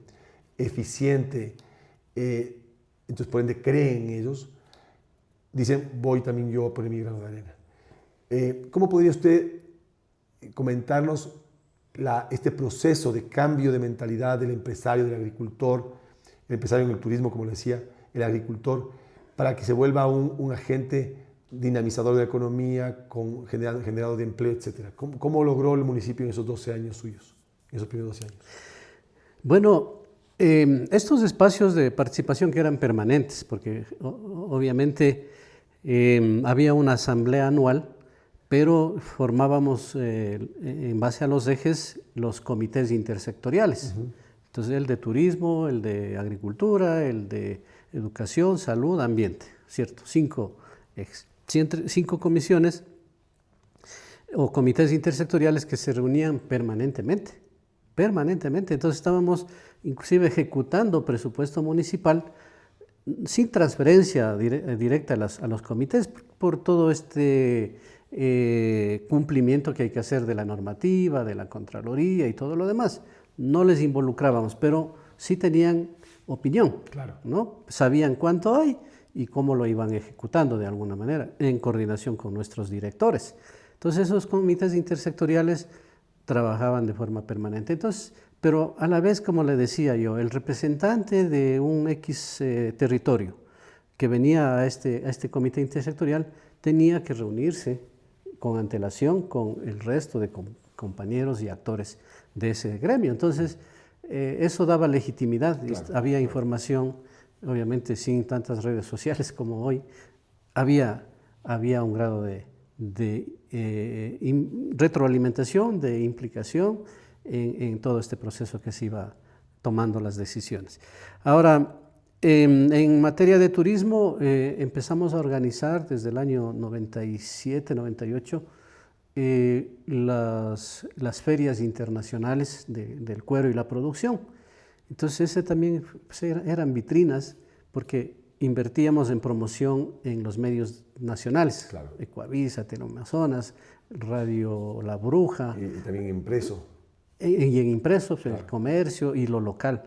eficiente, entonces por ende creen en ellos, dicen, voy también yo a poner mi grano de arena. ¿Cómo podría usted comentarnos este proceso de cambio de mentalidad del empresario, del agricultor, el empresario en el turismo, como le decía, el agricultor, para que se vuelva un agente dinamizador de la economía, generador de empleo, etc. ¿Cómo logró el municipio en esos 12 años suyos, en esos primeros 12 años? Bueno, estos espacios de participación que eran permanentes, porque obviamente había una asamblea anual, pero formábamos en base a los ejes los comités intersectoriales. Entonces el de turismo, el de agricultura, el de educación, salud, ambiente, ¿cierto? 5 ejes. 5 comisiones o comités intersectoriales que se reunían permanentemente. Entonces estábamos inclusive ejecutando presupuesto municipal sin transferencia directa a los comités por todo este cumplimiento que hay que hacer de la normativa, de la Contraloría y todo lo demás. No les involucrábamos, pero sí tenían opinión, claro, ¿no? Sabían cuánto hay y cómo lo iban ejecutando de alguna manera, en coordinación con nuestros directores. Entonces esos comités intersectoriales trabajaban de forma permanente. Entonces, pero a la vez, como le decía yo, el representante de un X territorio que venía a este comité intersectorial tenía que reunirse con antelación con el resto de compañeros y actores de ese gremio. Entonces, eso daba legitimidad, claro, había información, obviamente sin tantas redes sociales como hoy, había un grado de retroalimentación, de implicación en todo este proceso que se iba tomando las decisiones. Ahora, en materia de turismo, empezamos a organizar desde el año 97, 98, las ferias internacionales del cuero y la producción. Entonces, ese también pues, eran vitrinas porque invertíamos en promoción en los medios nacionales, claro. Ecuavisa, Teleamazonas, Radio La Bruja. Y también impreso. Y en impreso, claro, el comercio y lo local.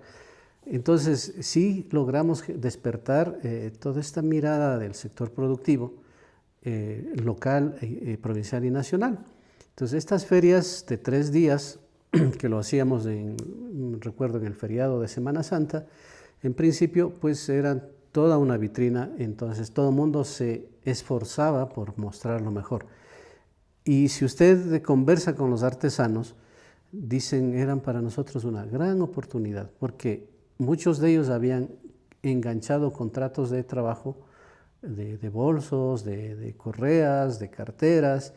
Entonces, sí logramos despertar toda esta mirada del sector productivo, local, provincial y nacional. Entonces, estas ferias de 3 días, que lo hacíamos recuerdo en el feriado de Semana Santa, en principio, pues eran toda una vitrina, entonces todo el mundo se esforzaba por mostrar lo mejor. Y si usted conversa con los artesanos, dicen, eran para nosotros una gran oportunidad, porque muchos de ellos habían enganchado contratos de trabajo de bolsos, de correas, de carteras,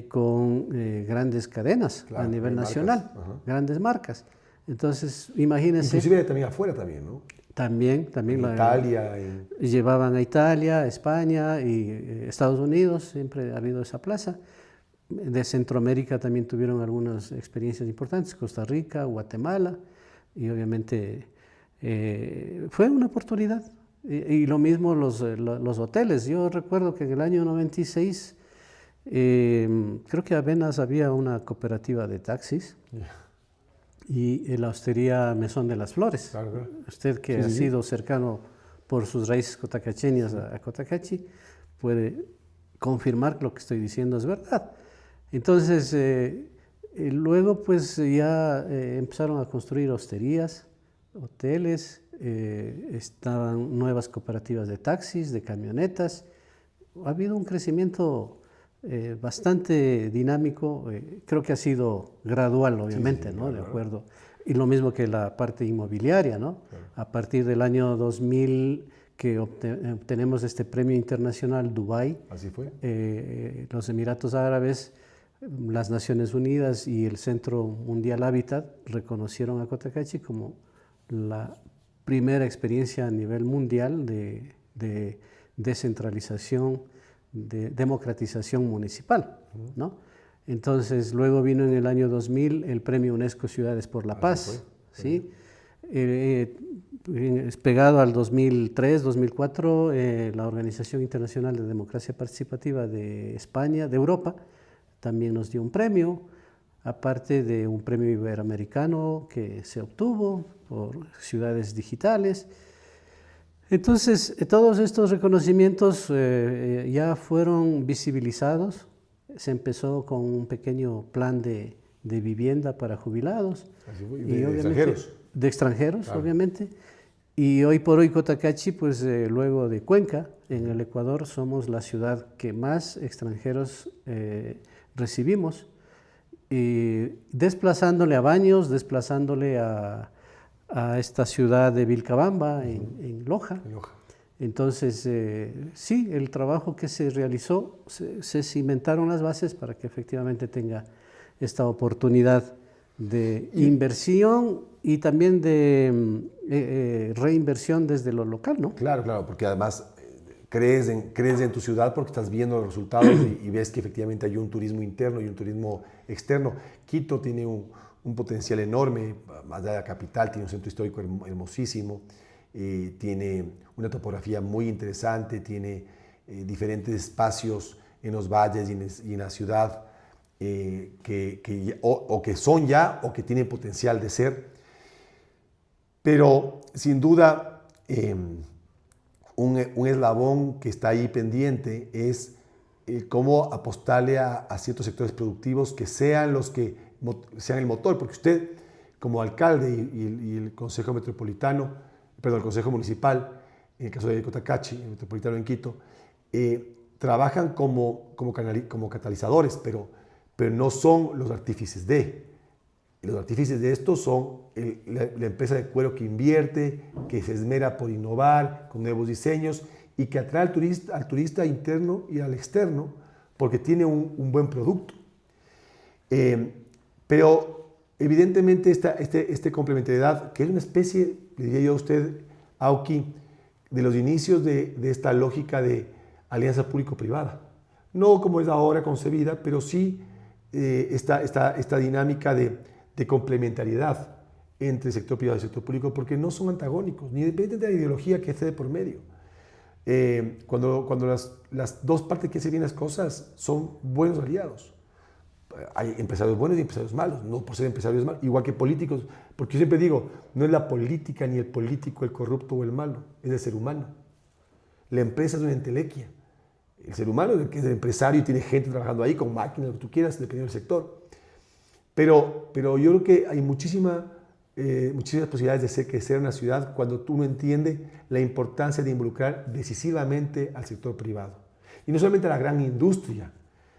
con grandes cadenas, claro, a nivel nacional, grandes marcas. Entonces, imagínense. Inclusive también afuera también, ¿no? También en Italia. Llevaban a Italia, España y Estados Unidos, siempre ha habido esa plaza. De Centroamérica también tuvieron algunas experiencias importantes, Costa Rica, Guatemala, y obviamente fue una oportunidad. Y lo mismo los hoteles. Yo recuerdo que en el año 96, creo que apenas había una cooperativa de taxis. Y la hostería Mesón de las Flores. Claro, claro. Usted que ha sido cercano por sus raíces cotacacheñas a Cotacachi puede confirmar que lo que estoy diciendo es verdad. Entonces, luego pues ya empezaron a construir hosterías, hoteles, estaban nuevas cooperativas de taxis, de camionetas. Ha habido un crecimiento bastante dinámico, creo que ha sido gradual, obviamente, ¿no? De acuerdo. Y lo mismo que la parte inmobiliaria, ¿no? Claro. A partir del año 2000 que obtenemos este premio internacional Dubái. Así fue. Los Emiratos Árabes, las Naciones Unidas y el Centro Mundial Hábitat reconocieron a Cotacachi como la primera experiencia a nivel mundial de descentralización, de democratización municipal, ¿no? Entonces, luego vino en el año 2000 el Premio UNESCO Ciudades por la Paz, ¿sí? Pegado al 2003, 2004, la Organización Internacional de Democracia Participativa de España, de Europa, también nos dio un premio, aparte de un premio iberoamericano que se obtuvo por ciudades digitales. Entonces, todos estos reconocimientos ya fueron visibilizados. Se empezó con un pequeño plan de de vivienda para jubilados. De extranjeros. De extranjeros, claro. Obviamente. Y hoy por hoy Cotacachi, pues luego de Cuenca, en el Ecuador, somos la ciudad que más extranjeros recibimos, desplazándole a Baños, desplazándole a esta ciudad de Vilcabamba, en Loja. Entonces, sí, el trabajo que se realizó, se cimentaron las bases para que efectivamente tenga esta oportunidad de inversión y también de reinversión desde lo local, ¿no? Claro, claro, porque además crees en tu ciudad porque estás viendo los resultados y ves que efectivamente hay un turismo interno y un turismo externo. Quito tiene un potencial enorme, más allá de la capital, tiene un centro histórico hermosísimo, tiene una topografía muy interesante, tiene diferentes espacios en los valles y en la ciudad que son ya o que tienen potencial de ser. Pero sin duda un eslabón que está ahí pendiente es cómo apostarle a ciertos sectores productivos que sean los que sean el motor, porque usted como alcalde y el Consejo Metropolitano, perdón, el Consejo Municipal, en el caso de Cotacachi, el Metropolitano en Quito, trabajan como catalizadores, pero no son los artífices de. Los artífices de esto son la empresa de cuero que invierte, que se esmera por innovar con nuevos diseños y que atrae al turista interno y al externo porque tiene un buen producto. Pero evidentemente esta complementariedad, que es una especie, le diría yo a usted, Auqui, de los inicios de esta lógica de alianza público-privada. No como es ahora concebida, pero sí esta dinámica de complementariedad entre el sector privado y el sector público, porque no son antagónicos, ni dependen de la ideología que esté de por medio. Cuando las dos partes que hacen bien las cosas son buenos aliados. Hay empresarios buenos y empresarios malos, no por ser empresarios malos, igual que políticos, porque yo siempre digo, no es la política ni el político el corrupto o el malo, es el ser humano. La empresa es una entelequia. El ser humano es el que es el empresario y tiene gente trabajando ahí con máquinas, lo que tú quieras, dependiendo del sector. Pero yo creo que hay muchísimas posibilidades de hacer crecer una ciudad cuando tú no entiendes la importancia de involucrar decisivamente al sector privado. Y no solamente a la gran industria,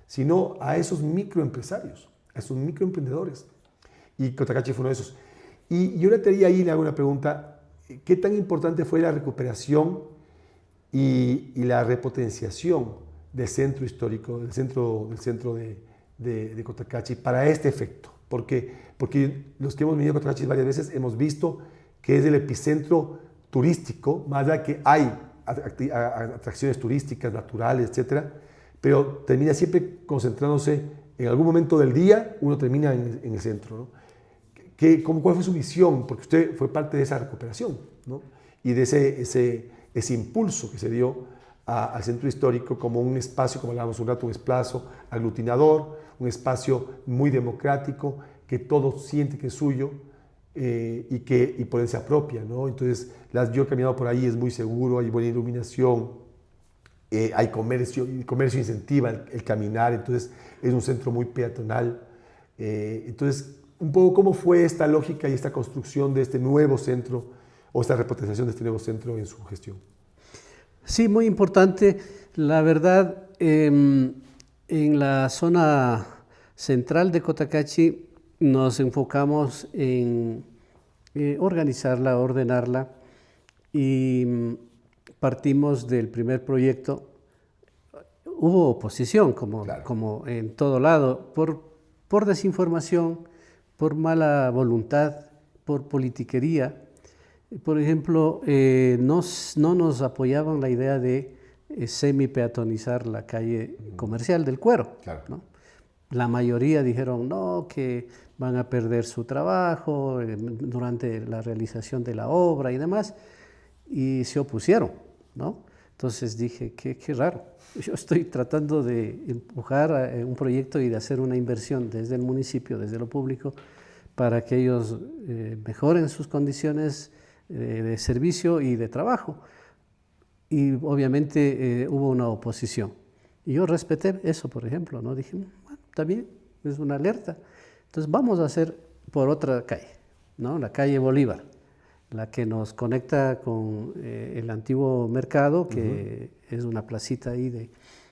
sino a esos microempresarios, a esos microemprendedores. Y Cotacachi fue uno de esos. Y yo le hago una pregunta, ¿qué tan importante fue la recuperación y la repotenciación del centro histórico, del centro de Cotacachi para este efecto? Porque los que hemos venido a Cotacachi varias veces hemos visto que es el epicentro turístico, más allá que hay atracciones turísticas, naturales, etcétera, pero termina siempre concentrándose en algún momento del día, uno termina en el centro, ¿no? ¿Cuál fue su misión? Porque usted fue parte de esa recuperación, ¿no? Y de ese impulso que se dio al centro histórico como un espacio, como hablábamos un rato, un espacio aglutinador, un espacio muy democrático, que todo siente que es suyo y por él se apropia, ¿no? Entonces, yo he caminado por ahí, es muy seguro, hay buena iluminación, hay comercio, y el comercio incentiva el caminar, entonces es un centro muy peatonal. Entonces, un poco cómo fue esta lógica y esta construcción de este nuevo centro o esta repotenciación de este nuevo centro en su gestión. Sí, muy importante. La verdad, en la zona central de Cotacachi nos enfocamos en organizarla, ordenarla y partimos del primer proyecto. Hubo oposición, como en todo lado, por desinformación, por mala voluntad, por politiquería. Por ejemplo, no nos apoyaban la idea de semi-peatonizar la calle comercial del Cuero, Claro. ¿no? La mayoría dijeron no, que van a perder su trabajo durante la realización de la obra y demás, y se opusieron, ¿no? Entonces dije, qué raro. Yo estoy tratando de empujar un proyecto y de hacer una inversión desde el municipio, desde lo público, para que ellos mejoren sus condiciones de servicio y de trabajo. Y obviamente hubo una oposición. Y yo respeté eso, por ejemplo, ¿no? Dije, bueno, está bien, es una alerta. Entonces vamos a hacer por otra calle, ¿no? La calle Bolívar, la que nos conecta con el antiguo mercado, que es una placita ahí de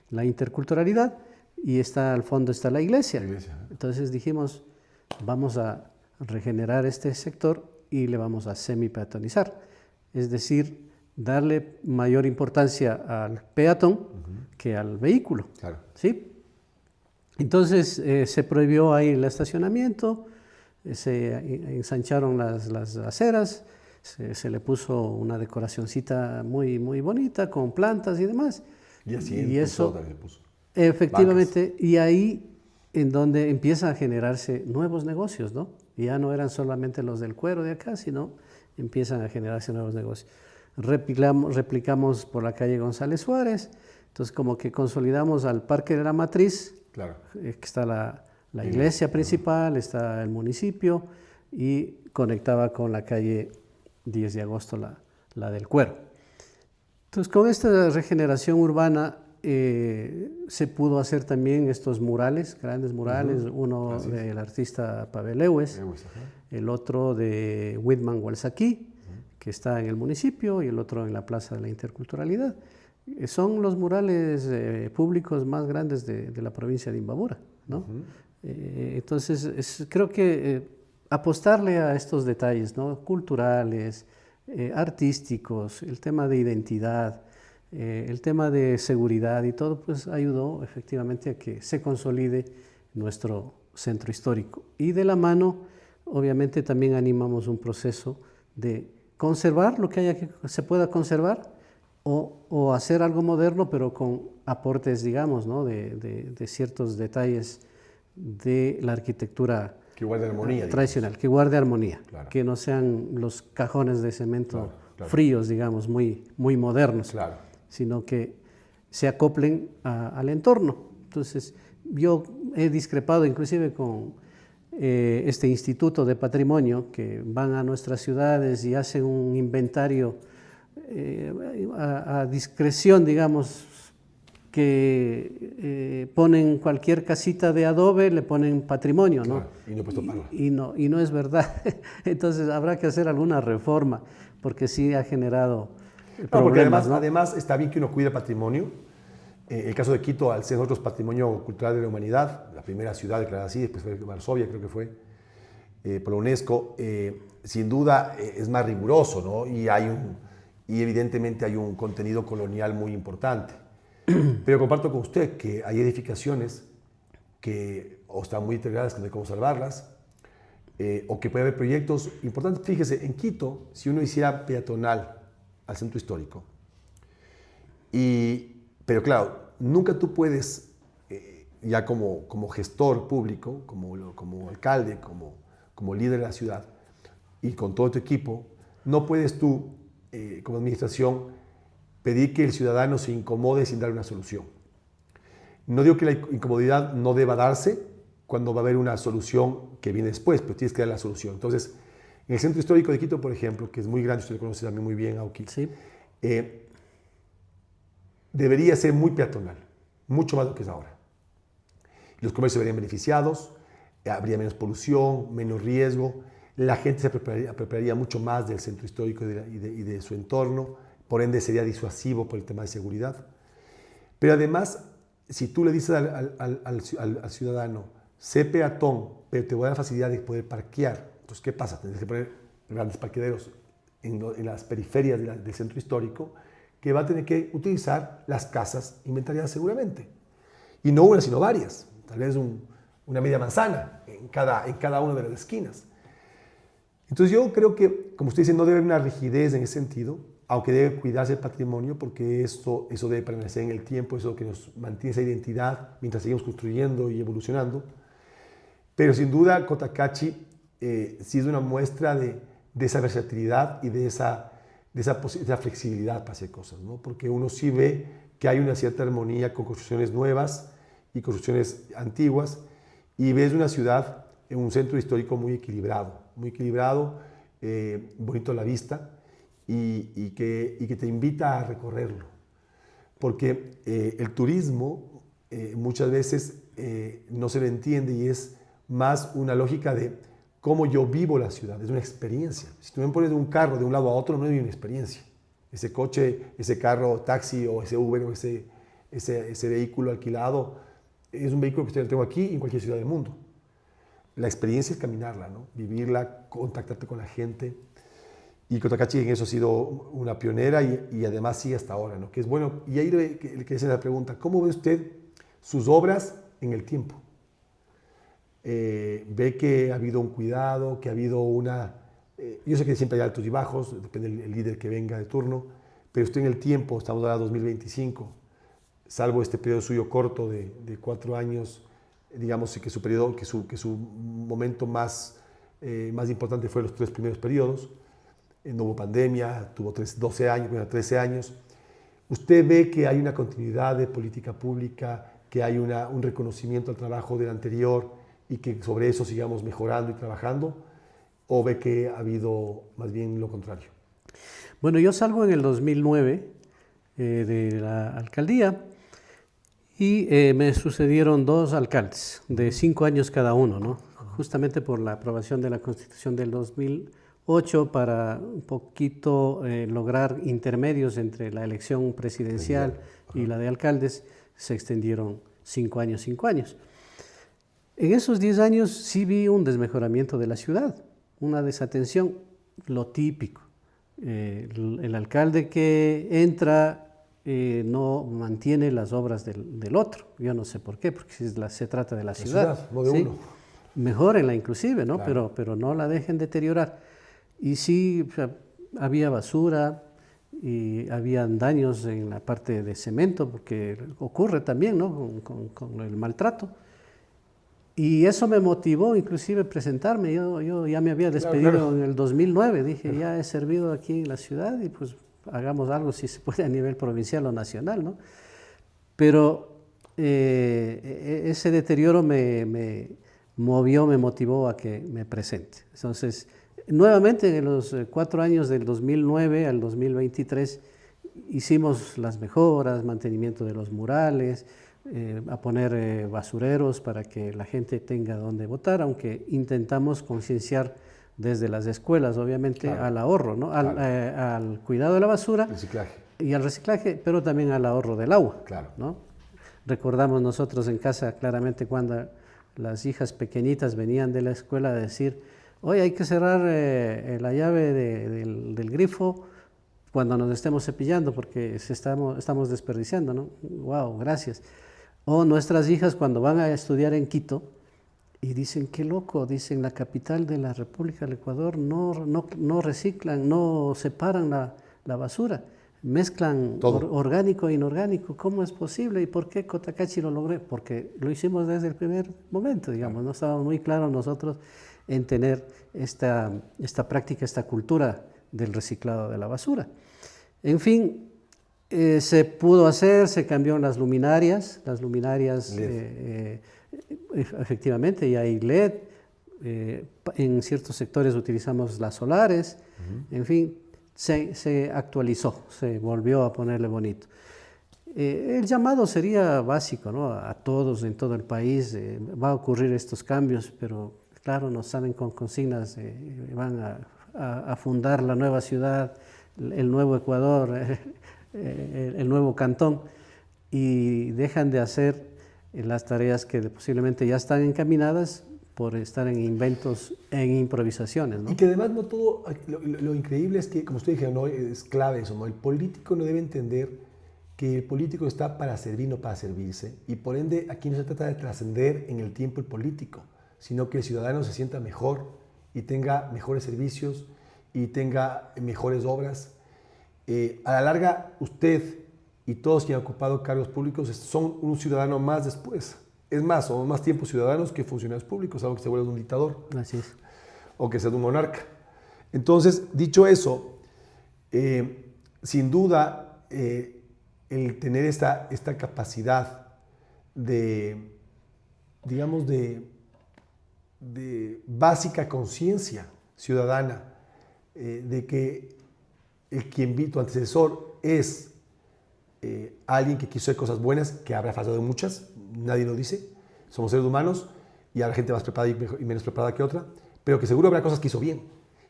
la interculturalidad, y al fondo está la iglesia. Entonces dijimos, vamos a regenerar este sector y le vamos a semi-peatonizar, es decir, darle mayor importancia al peatón que al vehículo. Claro. ¿Sí? Entonces se prohibió ahí el estacionamiento, se ensancharon las aceras, se le puso una decoracioncita muy, muy bonita con plantas y demás. Y así y eso también le puso. Efectivamente, Bancas. y ahí en donde empiezan a generarse nuevos negocios, ¿no? Y ya no eran solamente los del cuero de acá, sino empiezan a generarse nuevos negocios. Replicamos por la calle González Suárez, entonces como que consolidamos al Parque de la Matriz, Claro. que está la iglesia principal, está el municipio, y conectaba con la calle 10 de agosto, la del cuero. Entonces con esta regeneración urbana se pudo hacer también estos murales, grandes murales, uno del artista Pavel Lewes, el otro de Whitman Walsaqui, que está en el municipio, y el otro en la Plaza de la Interculturalidad. Son los murales públicos más grandes de la provincia de Imbabura, ¿no? Entonces, creo que apostarle a estos detalles, ¿no? Culturales, artísticos, el tema de identidad, el tema de seguridad y todo, pues ayudó efectivamente a que se consolide nuestro centro histórico. Y de la mano, obviamente, también animamos un proceso de conservar lo que haya que se pueda conservar, o hacer algo moderno, pero con aportes, digamos, ¿no? de ciertos detalles de la arquitectura que guarde armonía, tradicional, que guarde armonía, claro. Que no sean los cajones de cemento claro. fríos, digamos, muy, muy modernos, claro. Sino que se acoplen al entorno. Entonces, yo he discrepado inclusive con este Instituto de Patrimonio, que van a nuestras ciudades y hacen un inventario a discreción, digamos, que ponen cualquier casita de adobe, le ponen patrimonio, ¿no? Claro, y no he puesto pago. Y no es verdad. Entonces habrá que hacer alguna reforma, porque sí ha generado problemas. Porque además está bien que uno cuide patrimonio. El caso de Quito, al ser nosotros Patrimonio Cultural de la Humanidad, la primera ciudad declarada así, después fue Varsovia, creo que fue, por la UNESCO, sin duda es más riguroso, ¿no? Y evidentemente hay un contenido colonial muy importante. Pero comparto con usted que hay edificaciones que o están muy integradas, que no hay cómo salvarlas, o que puede haber proyectos importantes. Fíjese, en Quito, si uno hiciera peatonal al centro histórico, pero claro, nunca tú puedes, ya como gestor público, como alcalde, como líder de la ciudad, y con todo tu equipo, no puedes tú, como administración, pedir que el ciudadano se incomode sin dar una solución. No digo que la incomodidad no deba darse cuando va a haber una solución que viene después, pero tienes que dar la solución. Entonces, en el centro histórico de Quito, por ejemplo, que es muy grande, usted lo conoce también muy bien, Auki, sí. Debería ser muy peatonal, mucho más de lo que es ahora. Los comercios se verían beneficiados, habría menos polución, menos riesgo, la gente se apropiaría mucho más del centro histórico y de su entorno, por ende sería disuasivo por el tema de seguridad. Pero además, si tú le dices al ciudadano, sé peatón, pero te voy a dar la facilidad de poder parquear, entonces ¿qué pasa? Tienes que poner grandes parqueaderos en las periferias del centro histórico, que va a tener que utilizar las casas inventariadas seguramente. Y no una, sino varias. Tal vez una media manzana en cada una de las esquinas. Entonces yo creo que, como usted dice, no debe haber una rigidez en ese sentido, aunque debe cuidarse el patrimonio, porque eso debe permanecer en el tiempo, eso es lo que nos mantiene esa identidad mientras seguimos construyendo y evolucionando. Pero sin duda, Cotacachi sí es una muestra de esa versatilidad y de esa flexibilidad para hacer cosas, ¿no? Porque uno sí ve que hay una cierta armonía con construcciones nuevas y construcciones antiguas, y ves una ciudad en un centro histórico muy equilibrado, bonito a la vista, y que te invita a recorrerlo. Porque el turismo muchas veces no se le entiende, y es más una lógica de cómo yo vivo la ciudad, es una experiencia. Si tú me pones de un carro de un lado a otro, no es una experiencia. Ese coche, ese carro, taxi o ese Uber o ese vehículo alquilado es un vehículo que yo tengo aquí en cualquier ciudad del mundo. La experiencia es caminarla, ¿no? Vivirla, contactarte con la gente. Y Cotacachi en eso ha sido una pionera y además sigue hasta ahora, ¿no? Que es bueno. Y ahí le quería hacer la pregunta, ¿cómo ve usted sus obras en el tiempo? Ve que ha habido un cuidado, que ha habido una... yo sé que siempre hay altos y bajos, depende del líder que venga de turno, pero usted en el tiempo, estamos ahora en 2025, salvo este periodo suyo corto de 4 años, digamos que su periodo, que su momento más importante fue los 3 primeros periodos. No hubo pandemia, tuvo 12 años, bueno, 13 años. ¿Usted ve que hay una continuidad de política pública, que hay un reconocimiento al trabajo del anterior y que sobre eso sigamos mejorando y trabajando? ¿O ve que ha habido más bien lo contrario? Bueno, yo salgo en el 2009 de la alcaldía y me sucedieron 2 alcaldes de 5 años cada uno, ¿no? Justamente por la aprobación de la Constitución del 2008 para un poquito lograr intermedios entre la elección presidencial y la de alcaldes, se extendieron 5 años, 5 años. En esos 10 años sí vi un desmejoramiento de la ciudad, una desatención, lo típico. El alcalde que entra no mantiene las obras del otro. Yo no sé por qué, porque se trata de la ciudad. No de ¿sí? uno. Mejórenla inclusive, ¿no? Claro. Pero no la dejen deteriorar. Y sí, o sea, había basura y habían daños en la parte de cemento, porque ocurre también, ¿no? Con el maltrato. Y eso me motivó inclusive a presentarme. Yo ya me había despedido en el 2009. Dije, ya he servido aquí en la ciudad y pues hagamos algo si se puede a nivel provincial o nacional, ¿no? Pero ese deterioro me motivó a que me presente. Entonces, nuevamente en los 4 años del 2009 al 2023 hicimos las mejoras, mantenimiento de los murales, a poner basureros para que la gente tenga donde botar, aunque intentamos concienciar desde las escuelas, obviamente, claro, al ahorro, ¿no? Claro. Al cuidado de la basura, reciclaje. Y al reciclaje, pero también al ahorro del agua, claro, ¿no? Recordamos nosotros en casa claramente cuando las hijas pequeñitas venían de la escuela a decir, oye, hay que cerrar la llave del grifo cuando nos estemos cepillando porque estamos desperdiciando, ¿no? Wow, gracias. O nuestras hijas cuando van a estudiar en Quito y dicen, qué loco, dicen, la capital de la República del Ecuador no reciclan, no separan la basura, mezclan orgánico e inorgánico. ¿Cómo es posible? ¿Y por qué Cotacachi lo logré? Porque lo hicimos desde el primer momento, digamos, no estábamos muy claros nosotros en tener esta práctica, esta cultura del reciclado de la basura. En fin, se pudo hacer, se cambiaron las luminarias efectivamente ya hay LED, en ciertos sectores utilizamos las solares, en fin, se actualizó, se volvió a ponerle bonito. El llamado sería básico, ¿no? A todos en todo el país, va a ocurrir estos cambios, pero claro, nos salen con consignas, van a fundar la nueva ciudad, el nuevo Ecuador, el nuevo cantón, y dejan de hacer las tareas que posiblemente ya están encaminadas por estar en inventos, en improvisaciones, ¿no? Y que además no todo, lo increíble es que, como usted dijo, ¿no? Es clave eso, ¿no? El político no debe entender que el político está para servir, no para servirse, y por ende aquí no se trata de trascender en el tiempo el político, sino que el ciudadano se sienta mejor y tenga mejores servicios y tenga mejores obras. A la larga, usted y todos quienes han ocupado cargos públicos son un ciudadano más después. Es más, somos más tiempo ciudadanos que funcionarios públicos, algo que se vuelve un dictador. Así es. O que sea un monarca. Entonces, dicho eso, sin duda, el tener esta capacidad de, digamos, de básica conciencia ciudadana, de que tu antecesor es alguien que quiso hacer cosas buenas, que habrá fallado en muchas, nadie lo dice, somos seres humanos, y habrá gente más preparada y menos preparada que otra, pero que seguro habrá cosas que hizo bien.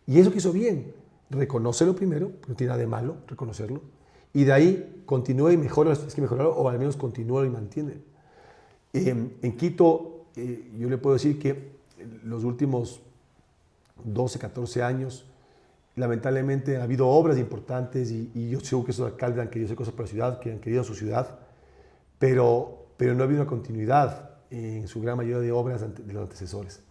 Y eso que hizo bien, reconócelo primero, porque no tiene nada de malo reconocerlo, y de ahí continúa y mejora, es que mejorarlo, o al menos continúa y mantiene. En Quito, yo le puedo decir que los últimos 12, 14 años, lamentablemente ha habido obras importantes y yo sé que esos alcaldes han querido hacer cosas para la ciudad, que han querido su ciudad, pero no ha habido una continuidad en su gran mayoría de obras de los antecesores.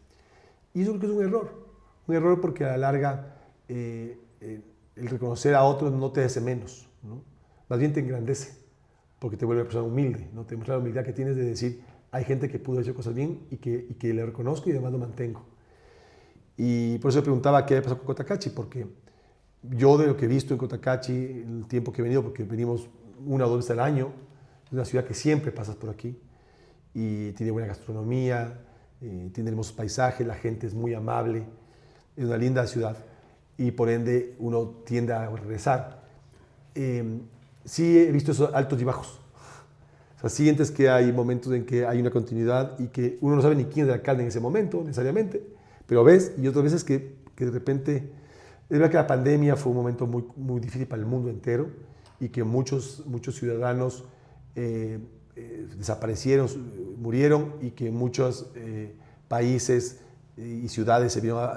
Y eso creo que es un error porque a la larga el reconocer a otros no te hace menos, ¿no? Más bien te engrandece, porque te vuelve una persona humilde, ¿no? Te muestra la humildad que tienes de decir, hay gente que pudo hacer cosas bien y que le reconozco y además lo mantengo. Y por eso le preguntaba qué había pasado con Cotacachi, porque yo de lo que he visto en Cotacachi, en el tiempo que he venido, porque venimos 1 o 2 veces al año, es una ciudad que siempre pasas por aquí y tiene buena gastronomía, tiene hermosos paisajes, la gente es muy amable, es una linda ciudad y por ende uno tiende a regresar. Sí he visto esos altos y bajos. O sea, sientes que hay momentos en que hay una continuidad y que uno no sabe ni quién es el alcalde en ese momento, necesariamente, pero ves, y otras veces que de repente, es verdad que la pandemia fue un momento muy, muy difícil para el mundo entero y que muchos ciudadanos desaparecieron, murieron y que muchos países y ciudades se vieron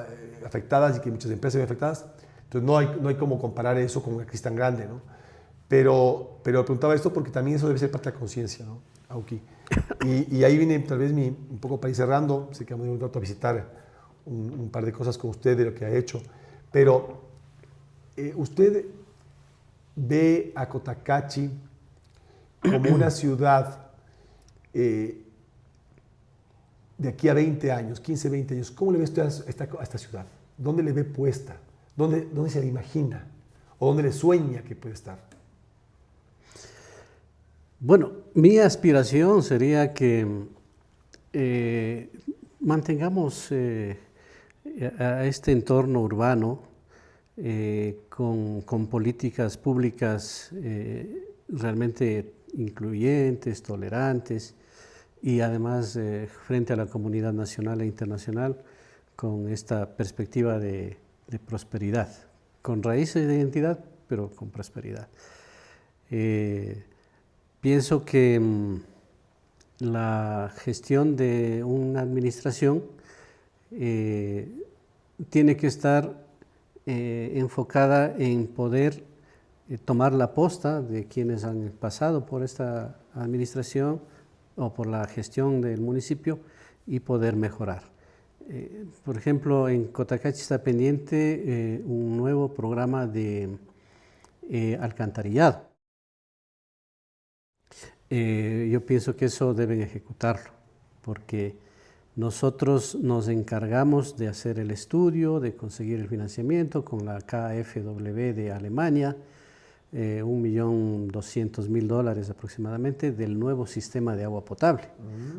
afectadas y que muchas empresas se vieron afectadas. Entonces no hay como comparar eso con una crisis tan grande, ¿no? Pero preguntaba esto porque también eso debe ser parte de la conciencia, ¿no, Auki? Y ahí viene tal vez un poco para ir cerrando, sé que vamos a ir un rato a visitar un par de cosas con usted de lo que ha hecho, pero usted ve a Cotacachi como una ciudad de aquí a 20 años, 15, 20 años, ¿cómo le ve usted a esta ciudad? ¿Dónde le ve puesta? ¿Dónde se la imagina? ¿O dónde le sueña que puede estar? Bueno, mi aspiración sería que mantengamos a este entorno urbano con políticas públicas realmente incluyentes, tolerantes y además frente a la comunidad nacional e internacional con esta perspectiva de prosperidad, con raíces de identidad, pero con prosperidad. Pienso que la gestión de una administración tiene que estar enfocada en poder tomar la posta de quienes han pasado por esta administración o por la gestión del municipio y poder mejorar. Por ejemplo, en Cotacachi está pendiente un nuevo programa de alcantarillado. Yo pienso que eso deben ejecutarlo, porque nosotros nos encargamos de hacer el estudio, de conseguir el financiamiento con la KfW de Alemania, $1.200.000 aproximadamente del nuevo sistema de agua potable.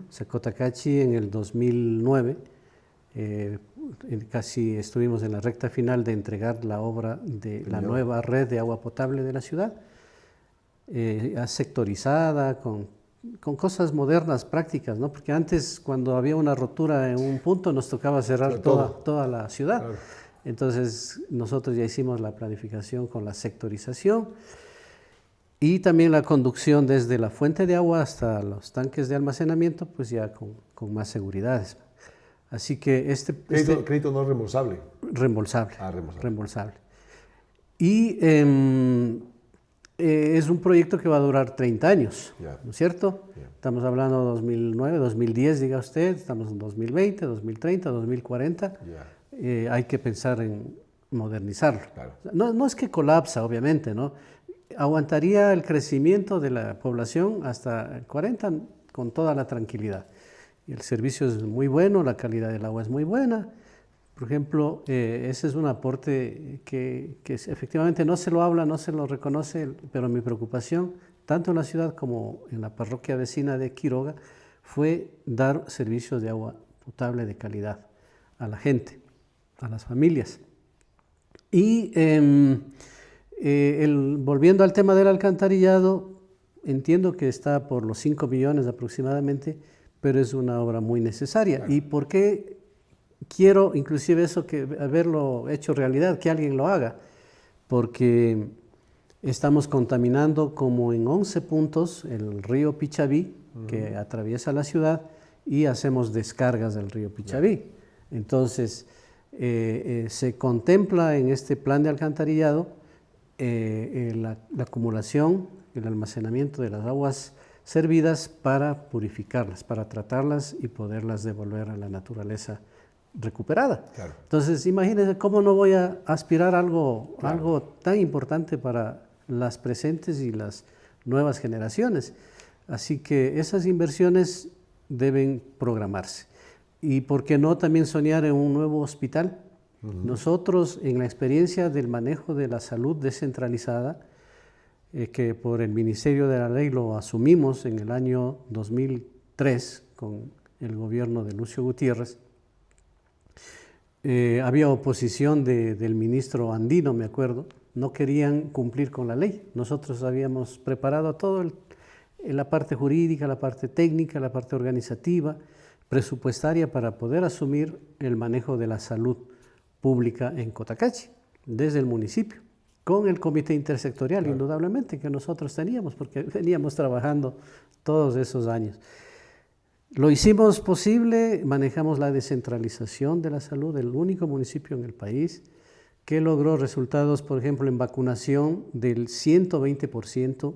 O sea, Cotacachi en el 2009, casi estuvimos en la recta final de entregar la obra de la nueva red de agua potable de la ciudad, sectorizada, con cosas modernas, prácticas, ¿no? Porque antes, cuando había una rotura en un punto, nos tocaba cerrar toda la ciudad. Claro. Entonces, nosotros ya hicimos la planificación con la sectorización y también la conducción desde la fuente de agua hasta los tanques de almacenamiento, pues ya con más seguridades. Así que crédito no reembolsable. Reembolsable. Reembolsable. Y es un proyecto que va a durar 30 años, ¿no es cierto? Estamos hablando de 2009, 2010, diga usted, estamos en 2020, 2030, 2040. Hay que pensar en modernizarlo. Claro. No es que colapsa, obviamente, ¿no? Aguantaría el crecimiento de la población hasta el 40 con toda la tranquilidad. Y el servicio es muy bueno, la calidad del agua es muy buena. Por ejemplo, ese es un aporte que efectivamente no se lo habla, no se lo reconoce, pero mi preocupación, tanto en la ciudad como en la parroquia vecina de Quiroga, fue dar servicios de agua potable de calidad a la gente, a las familias. Y volviendo al tema del alcantarillado, entiendo que está por los 5 millones aproximadamente, pero es una obra muy necesaria. ¿Y por qué quiero inclusive eso, que haberlo hecho realidad, que alguien lo haga? Porque estamos contaminando como en 11 puntos el río Pichaví, que atraviesa la ciudad, y hacemos descargas del río Pichaví. Entonces, se contempla en este plan de alcantarillado la acumulación, el almacenamiento de las aguas servidas para purificarlas, para tratarlas y poderlas devolver a la naturaleza recuperada. Claro. Entonces, imagínense cómo no voy a aspirar a algo tan importante para las presentes y las nuevas generaciones. Así que esas inversiones deben programarse. Y por qué no también soñar en un nuevo hospital. Nosotros, en la experiencia del manejo de la salud descentralizada, que por el Ministerio de la Ley lo asumimos en el año 2003 con el gobierno de Lucio Gutiérrez, había oposición del ministro Andino, me acuerdo, no querían cumplir con la ley. Nosotros habíamos preparado todo la parte jurídica, la parte técnica, la parte organizativa, presupuestaria para poder asumir el manejo de la salud pública en Cotacachi, desde el municipio, con el comité intersectorial, indudablemente, que nosotros teníamos, porque veníamos trabajando todos esos años. Lo hicimos posible, manejamos la descentralización de la salud, el único municipio en el país que logró resultados, por ejemplo, en vacunación del 120%.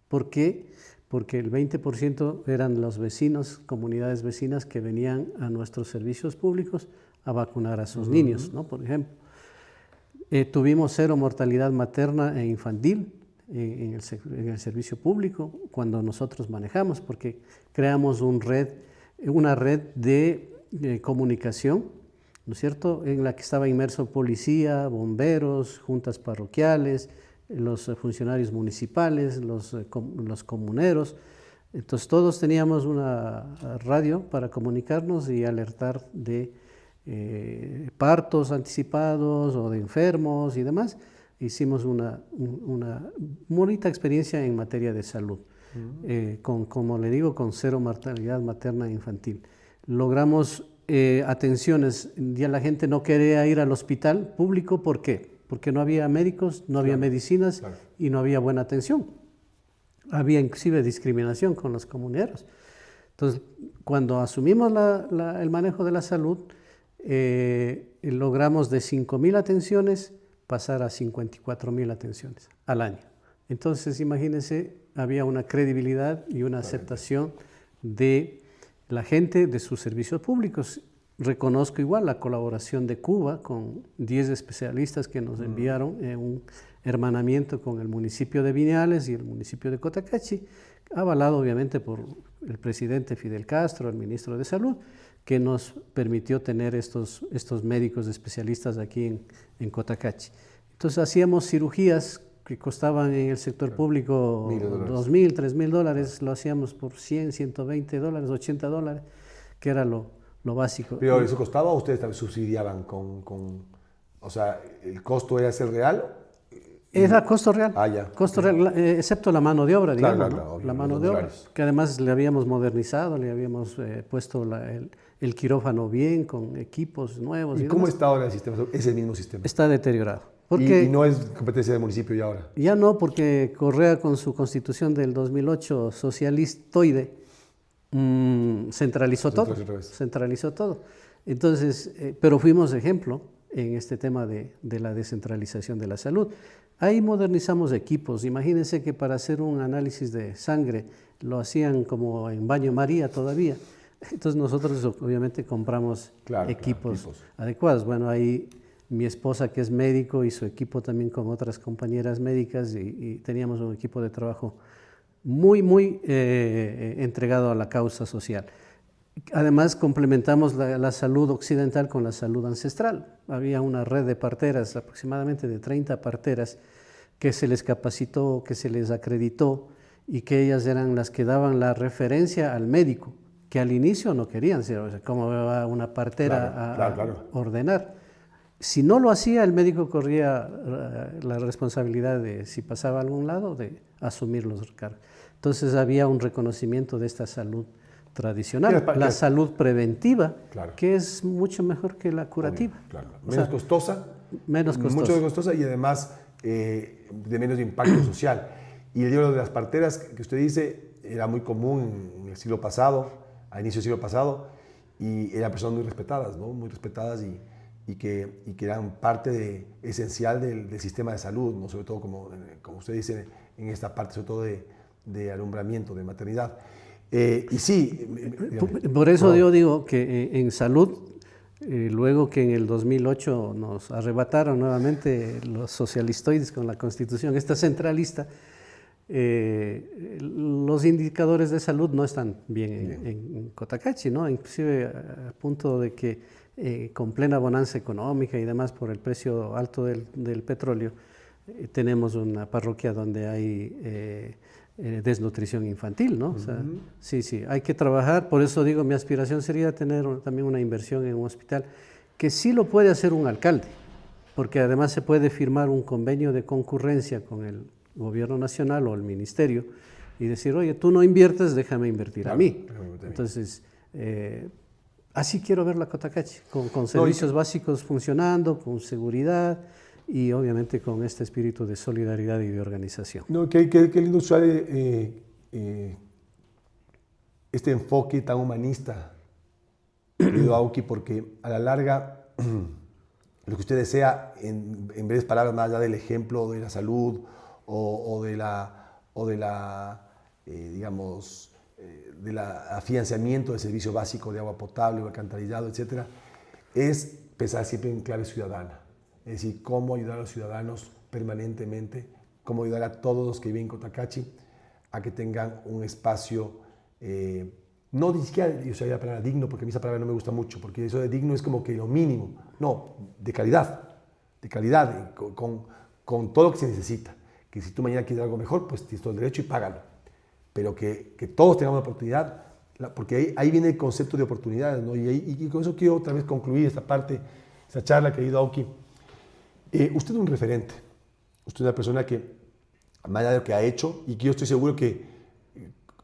¿Por qué? Porque el 20% eran los vecinos, comunidades vecinas que venían a nuestros servicios públicos a vacunar a sus niños, ¿no? Por ejemplo. Tuvimos 0 mortalidad materna e infantil en el servicio público cuando nosotros manejamos, porque creamos una red de comunicación, ¿no es cierto?, en la que estaba inmerso policía, bomberos, juntas parroquiales, los funcionarios municipales, los comuneros. Entonces todos teníamos una radio para comunicarnos y alertar de partos anticipados o de enfermos y demás. Hicimos una bonita experiencia en materia de salud, como le digo, con 0 mortalidad materna e infantil. Logramos atenciones, ya la gente no quería ir al hospital público. ¿Por qué? Porque no había médicos, no había medicinas y no había buena atención. Había inclusive discriminación con los comuneros. Entonces, cuando asumimos el manejo de la salud, logramos de 5.000 atenciones pasar a 54.000 atenciones al año. Entonces, imagínense, había una credibilidad y una aceptación de la gente de sus servicios públicos. Reconozco igual la colaboración de Cuba con 10 especialistas que nos enviaron un hermanamiento con el municipio de Viñales y el municipio de Cotacachi, avalado obviamente por el presidente Fidel Castro, el ministro de Salud, que nos permitió tener estos médicos especialistas aquí en Cotacachi. Entonces hacíamos cirugías que costaban en el sector público $2,000, $3,000, lo hacíamos por $100, $120, $80, que era lo básico. ¿Pero eso costaba o ustedes también subsidiaban o sea, el costo era ser real? Era costo real, costo real, excepto la mano de obra, digamos, claro, la mano de obra, que además le habíamos modernizado, le habíamos puesto el quirófano bien, con equipos nuevos. ¿Y cómo está ahora el sistema, ese mismo sistema? Está deteriorado. ¿Y no es competencia del municipio ya ahora? Ya no, porque Correa con su constitución del 2008 socialistoide centralizó todo. Entonces, pero fuimos ejemplo en este tema de la descentralización de la salud. Ahí modernizamos equipos. Imagínense que para hacer un análisis de sangre lo hacían como en baño María todavía. Entonces nosotros obviamente compramos equipos adecuados. Bueno, ahí mi esposa, que es médico, y su equipo también con otras compañeras médicas, y teníamos un equipo de trabajo muy entregado a la causa social. Además, complementamos la salud occidental con la salud ancestral. Había una red de parteras, aproximadamente de 30 parteras, que se les capacitó, que se les acreditó, y que ellas eran las que daban la referencia al médico, que al inicio no querían, o sea, ¿cómo va una partera a ordenar? Si no lo hacía, el médico corría la responsabilidad de, si pasaba a algún lado, de asumir los cargos. Entonces había un reconocimiento de esta salud tradicional, la salud preventiva, claro, que es mucho mejor que la curativa. Claro. Menos costosa. Menos costosa. Mucho menos costosa y además de menos impacto social. Y el libro de las parteras que usted dice era muy común en el siglo pasado, a inicio del siglo pasado, y eran personas muy respetadas, ¿no? Muy respetadas y que eran parte esencial del sistema de salud, ¿no? Sobre todo, como usted dice, en esta parte, sobre todo de alumbramiento, de maternidad. Y sí. Por eso yo digo que en salud, luego que en el 2008 nos arrebataron nuevamente los socialistoides con la Constitución, esta centralista, los indicadores de salud no están bien en Cotacachi, ¿no? Inclusive a punto de que con plena bonanza económica y demás por el precio alto del petróleo, tenemos una parroquia donde hay desnutrición infantil, ¿no? O sea, sí, hay que trabajar. Por eso digo, mi aspiración sería tener también una inversión en un hospital, que sí lo puede hacer un alcalde, porque además se puede firmar un convenio de concurrencia con el gobierno nacional o el ministerio y decir, oye, tú no inviertes, déjame invertir a mí. Entonces, así quiero ver la Cotacachi, con servicios básicos funcionando, con seguridad y obviamente con este espíritu de solidaridad y de organización. No, qué lindo usar este enfoque tan humanista, querido Auqui, porque a la larga lo que usted desea, en breves palabras, más allá del ejemplo de la salud o de la afianzamiento del servicio básico de agua potable o alcantarillado, etcétera, es pensar siempre en clave ciudadana. Es decir, cómo ayudar a los ciudadanos permanentemente, cómo ayudar a todos los que viven en Cotacachi a que tengan un espacio, no ni siquiera yo usaría la palabra digno, porque a mí esa palabra no me gusta mucho, porque eso de digno es como que lo mínimo, no, de calidad, con todo lo que se necesita. Que si tú mañana quieres algo mejor, pues tienes todo el derecho y págalo. Pero que todos tengamos la oportunidad, porque ahí viene el concepto de oportunidades, ¿no? Y con eso quiero otra vez concluir esta parte, esta charla, querido Auqui. Usted es un referente, usted es una persona que, más allá de lo que ha hecho, y que yo estoy seguro que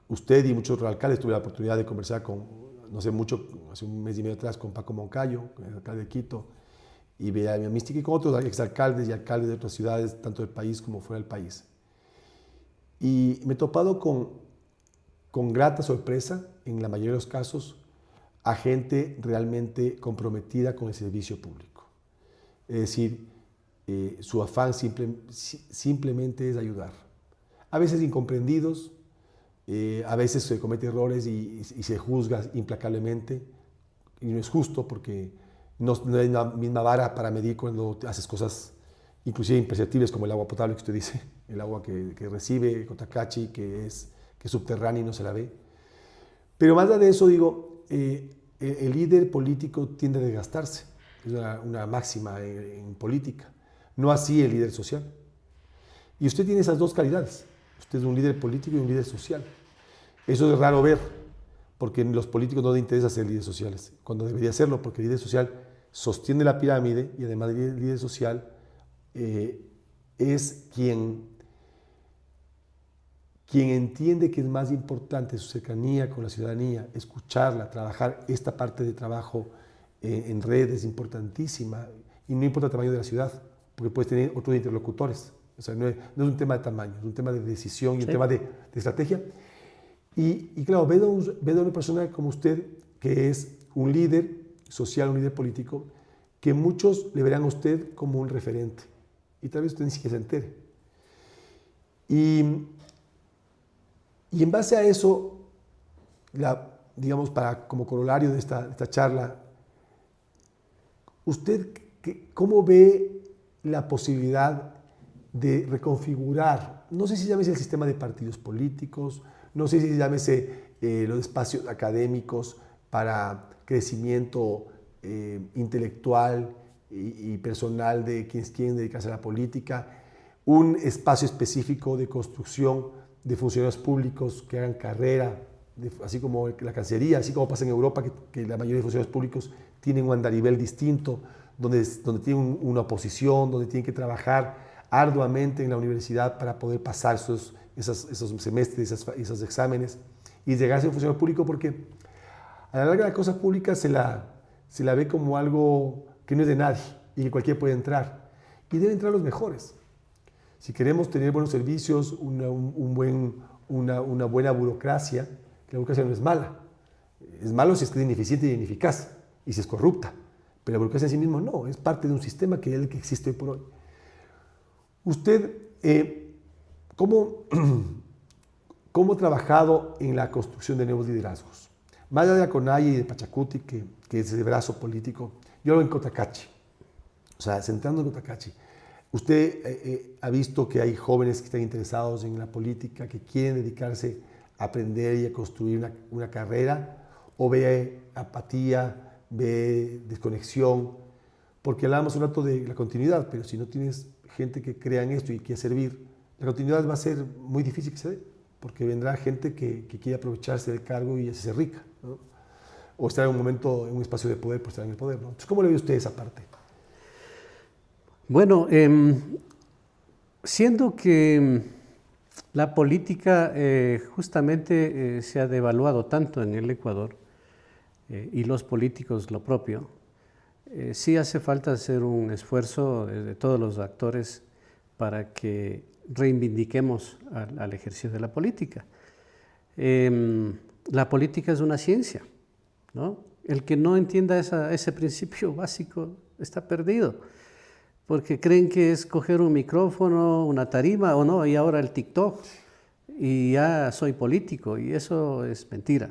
usted y muchos otros alcaldes, tuve la oportunidad de conversar con, no sé mucho, hace un mes y medio atrás, con Paco Moncayo, el alcalde de Quito, y Bella Mística, y con otros exalcaldes y alcaldes de otras ciudades, tanto del país como fuera del país. Y me he topado con grata sorpresa, en la mayoría de los casos, a gente realmente comprometida con el servicio público. Es decir, su afán simplemente es ayudar. A veces incomprendidos, a veces se cometen errores y se juzga implacablemente, y no es justo porque no hay la misma vara para medir cuando haces cosas inclusive imperceptibles como el agua potable que usted dice, el agua que recibe Cotacachi, que es subterránea y no se la ve. Pero más allá de eso, digo, el líder político tiende a desgastarse, es una máxima en política. No así el líder social. Y usted tiene esas dos calidades. Usted es un líder político y un líder social. Eso es raro ver, porque los políticos no les interesa ser líderes sociales, cuando debería serlo, porque el líder social sostiene la pirámide y además el líder social es quien entiende que es más importante su cercanía con la ciudadanía, escucharla, trabajar. Esta parte de trabajo en red es importantísima y no importa el tamaño de la ciudad, porque puedes tener otros interlocutores. O sea, no es un tema de tamaño, es un tema de decisión y un tema de estrategia. Y claro, ve a una persona como usted, que es un líder social, un líder político, que muchos le verán a usted como un referente. Y tal vez usted ni siquiera se entere. Y en base a eso, digamos, como corolario de esta charla, ¿usted cómo ve la posibilidad de reconfigurar, no sé si llámese el sistema de partidos políticos, no sé si llámese los espacios académicos para crecimiento intelectual y personal de quienes quieren dedicarse a la política, un espacio específico de construcción de funcionarios públicos que hagan carrera, así como la Cancillería, así como pasa en Europa, que la mayoría de funcionarios públicos tienen un andarivel distinto, donde tienen una oposición, donde tienen que trabajar arduamente en la universidad para poder pasar esos semestres, esos exámenes, y llegar a ser un funcionario público, porque a la larga la cosa pública se la ve como algo que no es de nadie y que cualquiera puede entrar. Y deben entrar los mejores. Si queremos tener buenos servicios, una buena burocracia, la burocracia no es mala. Es malo si es que es ineficiente y ineficaz, y si es corrupta. Pero la burocracia en sí misma no, es parte de un sistema que es el que existe hoy por hoy. Usted, ¿cómo ha trabajado en la construcción de nuevos liderazgos? Más allá de la CONAIE y de Pachacuti, que es el brazo político, yo lo veo en Cotacachi. O sea, centrando en Cotacachi. ¿Usted ha visto que hay jóvenes que están interesados en la política, que quieren dedicarse a aprender y a construir una carrera? ¿O ve apatía, ve desconexión? Porque hablábamos un rato de la continuidad, pero si no tienes gente que crea en esto y quiere servir, la continuidad va a ser muy difícil que se dé, porque vendrá gente que quiere aprovecharse del cargo y hacerse rica, ¿no? O estar en un momento, en un espacio de poder por estar en el poder, ¿no? Entonces, ¿cómo le ve usted esa parte? Bueno, siendo que la política justamente se ha devaluado tanto en el Ecuador, y los políticos lo propio, sí hace falta hacer un esfuerzo de todos los actores para que reivindiquemos al ejercicio de la política. La política es una ciencia, ¿no? El que no entienda ese principio básico está perdido, porque creen que es coger un micrófono, una tarima o no, y ahora el TikTok, y ya soy político, y eso es mentira.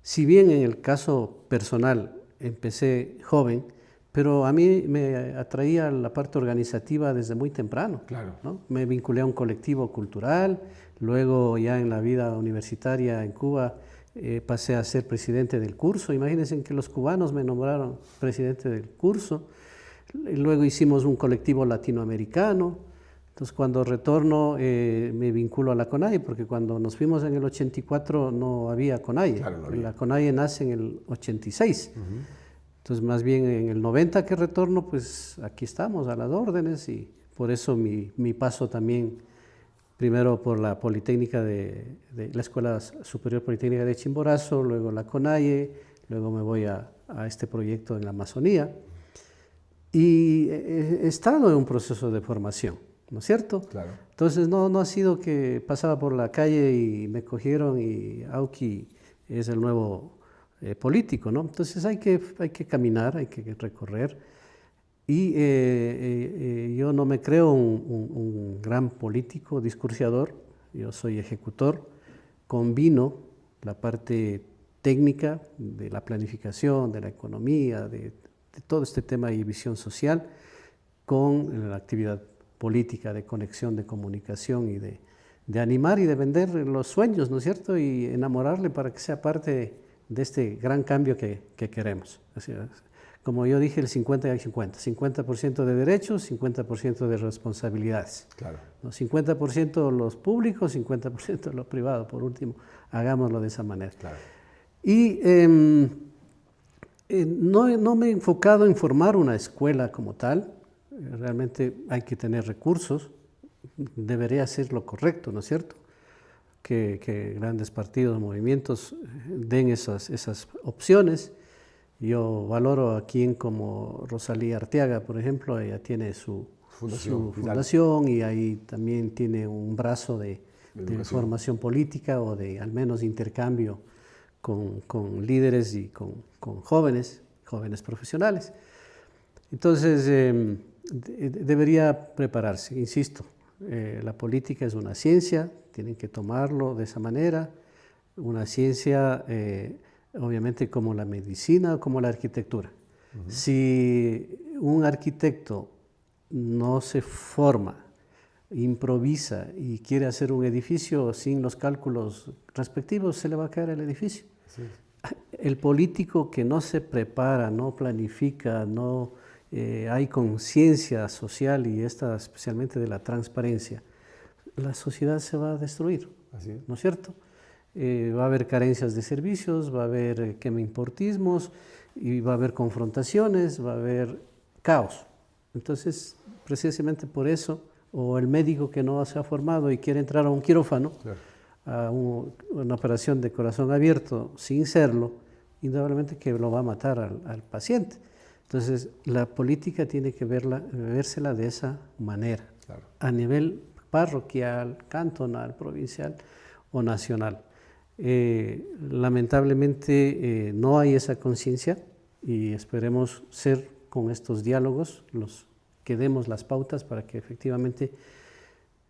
Si bien en el caso personal empecé joven, pero a mí me atraía la parte organizativa desde muy temprano. Claro. ¿No? Me vinculé a un colectivo cultural, luego ya en la vida universitaria en Cuba pasé a ser presidente del curso. Imagínense que los cubanos me nombraron presidente del curso. Luego hicimos un colectivo latinoamericano. Entonces, cuando retorno, me vinculo a la CONAIE, porque cuando nos fuimos en el 84 no había CONAIE. Claro, no había. La CONAIE nace en el 86. Uh-huh. Entonces, más bien en el 90 que retorno, pues aquí estamos a las órdenes, y por eso mi paso también, primero por la Politécnica de la Escuela Superior Politécnica de Chimborazo, luego la CONAIE, luego me voy a este proyecto en la Amazonía. Y he estado en un proceso de formación, ¿no es cierto? Claro. Entonces no ha sido que pasaba por la calle y me cogieron y Auqui es el nuevo político, ¿no? Entonces hay que caminar, hay que recorrer, y yo no me creo un gran político discursiador, yo soy ejecutor, combino la parte técnica de la planificación, de la economía, de todo este tema y visión social, con la actividad política de conexión, de comunicación y de animar y de vender los sueños, ¿no es cierto? Y enamorarle para que sea parte de este gran cambio que queremos. Así, como yo dije, el 50 y el 50. 50% de derechos, 50% de responsabilidades. Claro. ¿No? 50% los públicos, 50% los privados. Por último, hagámoslo de esa manera. Claro. Y no me he enfocado en formar una escuela como tal. Realmente hay que tener recursos, debería ser lo correcto, ¿no es cierto? Que grandes partidos, movimientos den esas opciones. Yo valoro a quien como Rosalía Arteaga, por ejemplo, ella tiene su fundación y ahí también tiene un brazo de formación política o de al menos intercambio con líderes y con jóvenes profesionales. Entonces, debería prepararse, insisto, la política es una ciencia, tienen que tomarlo de esa manera, una ciencia obviamente como la medicina o como la arquitectura. Uh-huh. Si un arquitecto no se forma, improvisa y quiere hacer un edificio sin los cálculos respectivos, se le va a caer el edificio. Sí. El político que no se prepara, no planifica, no hay conciencia social y esta especialmente de la transparencia, la sociedad se va a destruir. Así es. ¿No es cierto? Va a haber carencias de servicios, va a haber quemeimportismos y va a haber confrontaciones, va a haber caos. Entonces, precisamente por eso, o el médico que no se ha formado y quiere entrar a un quirófano, claro, a una operación de corazón abierto sin serlo, indudablemente que lo va a matar al paciente. Entonces, la política tiene que vérsela de esa manera, claro, a nivel parroquial, cantonal, provincial o nacional. Lamentablemente no hay esa conciencia y esperemos ser con estos diálogos los que demos las pautas para que efectivamente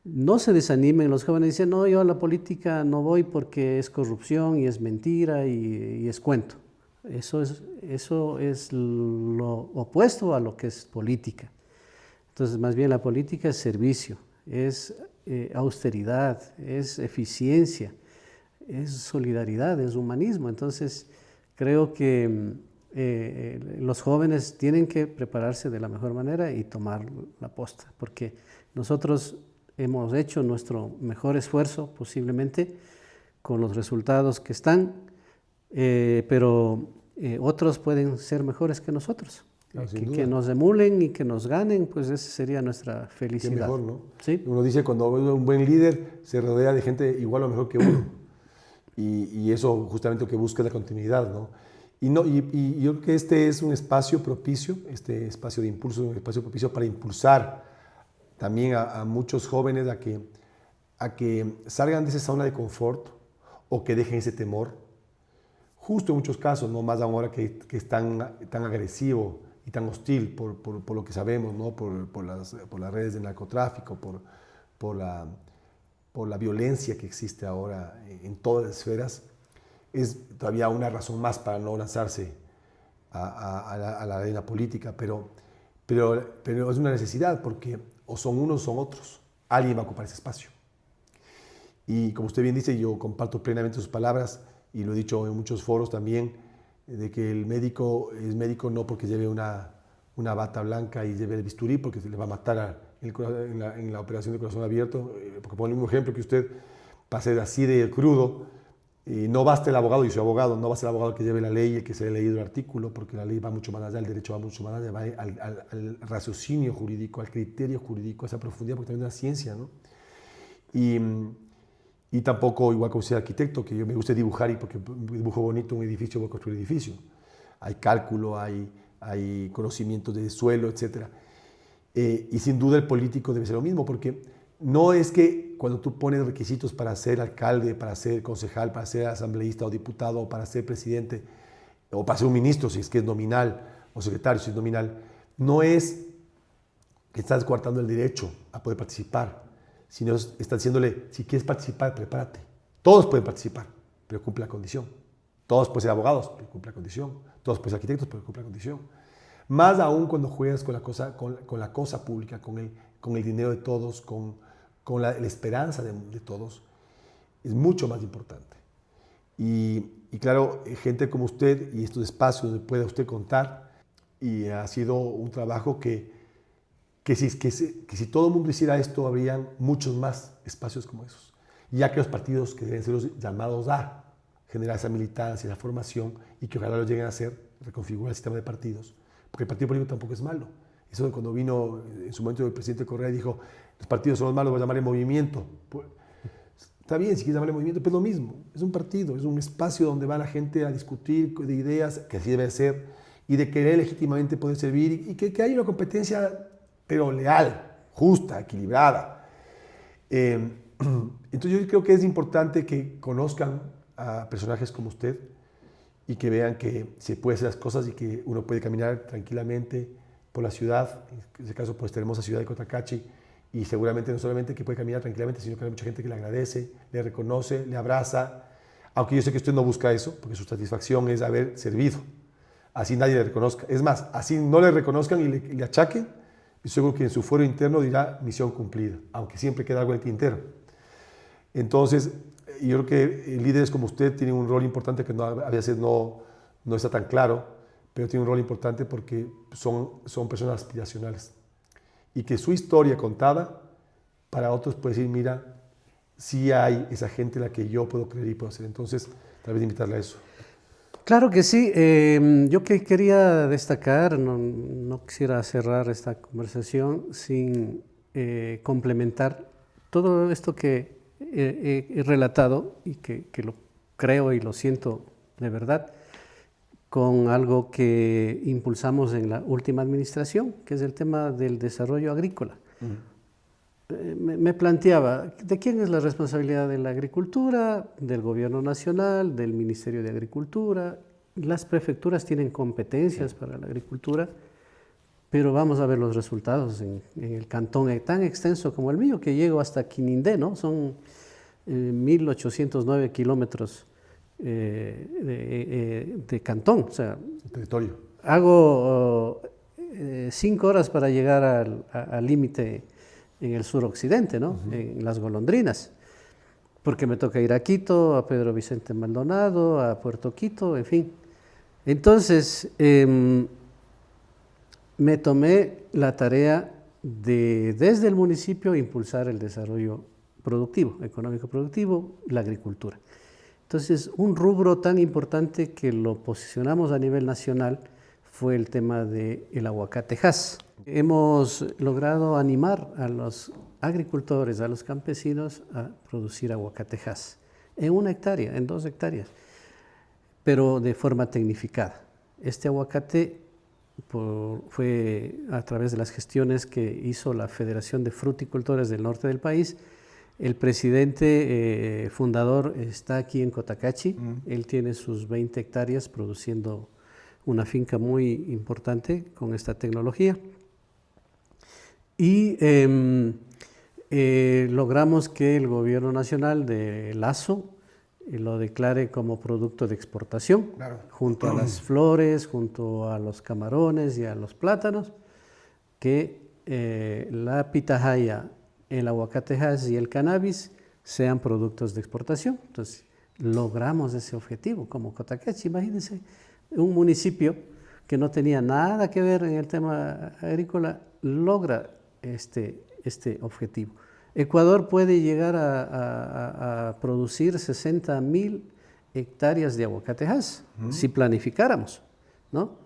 no se desanimen los jóvenes y dicen, no, yo a la política no voy porque es corrupción y es mentira y es cuento. Eso es lo opuesto a lo que es política. Entonces, más bien la política es servicio, es austeridad, es eficiencia, es solidaridad, es humanismo. Entonces, creo que los jóvenes tienen que prepararse de la mejor manera y tomar la posta, porque nosotros hemos hecho nuestro mejor esfuerzo posiblemente con los resultados que están, pero otros pueden ser mejores que nosotros. Claro, que nos emulen y que nos ganen, pues esa sería nuestra felicidad. Qué mejor, ¿no? ¿Sí? Uno dice cuando un buen líder se rodea de gente igual o mejor que uno. Y eso justamente lo que busca es la continuidad, ¿no? Y yo creo que este es un espacio propicio, este espacio de impulso, un espacio propicio para impulsar también a muchos jóvenes a que salgan de esa zona de confort o que dejen ese temor. Justo en muchos casos, no más ahora que es tan agresivo y tan hostil por lo que sabemos, ¿no? por las redes de narcotráfico, por la violencia que existe ahora en todas las esferas, es todavía una razón más para no lanzarse a la arena política, pero es una necesidad porque o son unos o son otros, alguien va a ocupar ese espacio. Y como usted bien dice, yo comparto plenamente sus palabras y lo he dicho en muchos foros también, de que el médico es médico no porque lleve una bata blanca y lleve el bisturí porque se le va a matar en la operación de corazón abierto, porque pongo el mismo ejemplo que usted pase así de crudo. No basta el abogado, yo soy abogado, no basta el abogado que lleve la ley, el que se haya leído el artículo, porque la ley va mucho más allá, el derecho va mucho más allá, va al raciocinio jurídico, al criterio jurídico, a esa profundidad, porque también es una ciencia, ¿no? Y tampoco, igual como usted arquitecto, que yo me gusta dibujar y porque dibujo bonito un edificio, voy a construir un edificio. Hay cálculo, hay conocimientos de suelo, etc. Y sin duda el político debe ser lo mismo, porque no es que cuando tú pones requisitos para ser alcalde, para ser concejal, para ser asambleísta o diputado, o para ser presidente, o para ser un ministro, si es que es nominal, o secretario, si es nominal, no es que estás coartando el derecho a poder participar, sino estás diciéndole, si quieres participar, prepárate. Todos pueden participar, pero cumple la condición. Todos pueden ser abogados, pero cumple la condición. Todos pueden ser arquitectos, pero cumple la condición. Más aún cuando juegas con la cosa pública, con el dinero de todos, con la esperanza de todos, es mucho más importante. Y claro, gente como usted y estos espacios donde pueda usted contar, y ha sido un trabajo que si todo el mundo hiciera esto, habrían muchos más espacios como esos. Ya que los partidos que deben ser los llamados a generar esa militancia, esa formación, y que ojalá lo lleguen a hacer, reconfigurar el sistema de partidos, porque el partido político tampoco es malo. Eso cuando vino en su momento el presidente Correa y dijo, los partidos son los malos, voy a llamarle movimiento. Pues, está bien, si quieres llamarle movimiento, pero es lo mismo. Es un partido, es un espacio donde va la gente a discutir de ideas, que así debe ser, y de querer legítimamente poder servir, y que haya una competencia, pero leal, justa, equilibrada. Entonces yo creo que es importante que conozcan a personajes como usted y que vean que se puede hacer las cosas y que uno puede caminar tranquilamente por la ciudad, en este caso por esta hermosa ciudad de Cotacachi, y seguramente no solamente que puede caminar tranquilamente, sino que hay mucha gente que le agradece, le reconoce, le abraza, aunque yo sé que usted no busca eso, porque su satisfacción es haber servido, así nadie le reconozca. Es más, así no le reconozcan y le achaquen, y seguro que en su fuero interno dirá misión cumplida, aunque siempre queda algo en el tintero. Entonces, yo creo que líderes como usted tienen un rol importante que a veces no está tan claro, pero tiene un rol importante porque son personas aspiracionales. Y que su historia contada, para otros puede decir, mira, sí hay esa gente en la que yo puedo creer y puedo hacer. Entonces, tal vez invitarle a eso. Claro que sí. Yo quería destacar, no quisiera cerrar esta conversación sin complementar todo esto que he relatado y que lo creo y lo siento de verdad, con algo que impulsamos en la última administración, que es el tema del desarrollo agrícola. Me planteaba, ¿de quién es la responsabilidad de la agricultura? Del gobierno nacional, del Ministerio de Agricultura. Las prefecturas tienen competencias para la agricultura, pero vamos a ver los resultados en el cantón tan extenso como el mío, que llego hasta Quinindé, ¿no? Son 1.809 kilómetros de cantón. O sea, el territorio. Hago 5 horas para llegar al límite en el suroccidente, ¿no? En Las Golondrinas, porque me toca ir a Quito, a Pedro Vicente Maldonado, a Puerto Quito, en fin. Entonces, me tomé la tarea de, desde el municipio, impulsar el desarrollo productivo, económico productivo, la agricultura. Entonces, un rubro tan importante que lo posicionamos a nivel nacional fue el tema del aguacatejas. Hemos logrado animar a los agricultores, a los campesinos a producir aguacatejas en 1 hectárea, en 2 hectáreas, pero de forma tecnificada. Este aguacate fue a través de las gestiones que hizo la Federación de Fruticultores del norte del país. El presidente fundador está aquí en Cotacachi. Él tiene sus 20 hectáreas produciendo una finca muy importante con esta tecnología. Y logramos que el gobierno nacional de Lazo lo declare como producto de exportación, claro, junto a las flores, junto a los camarones y a los plátanos, que la pitahaya, el aguacatejas y el cannabis sean productos de exportación. Entonces, logramos ese objetivo como Cotacachi. Imagínense, un municipio que no tenía nada que ver en el tema agrícola, logra este objetivo. Ecuador puede llegar a producir 60.000 hectáreas de aguacatejas, si planificáramos, ¿no?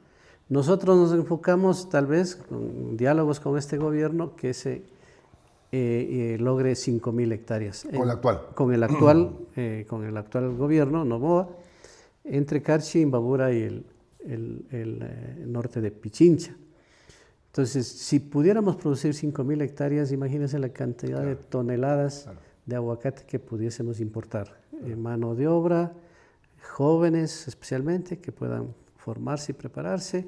Nosotros nos enfocamos tal vez con diálogos con este gobierno que se logre 5.000 hectáreas. ¿Con el actual? Con el actual gobierno, Noboa, entre Carchi, Imbabura y el norte de Pichincha. Entonces, si pudiéramos producir 5.000 hectáreas, imagínense la cantidad de toneladas de aguacate que pudiésemos importar. Mano de obra, jóvenes especialmente, que puedan formarse y prepararse.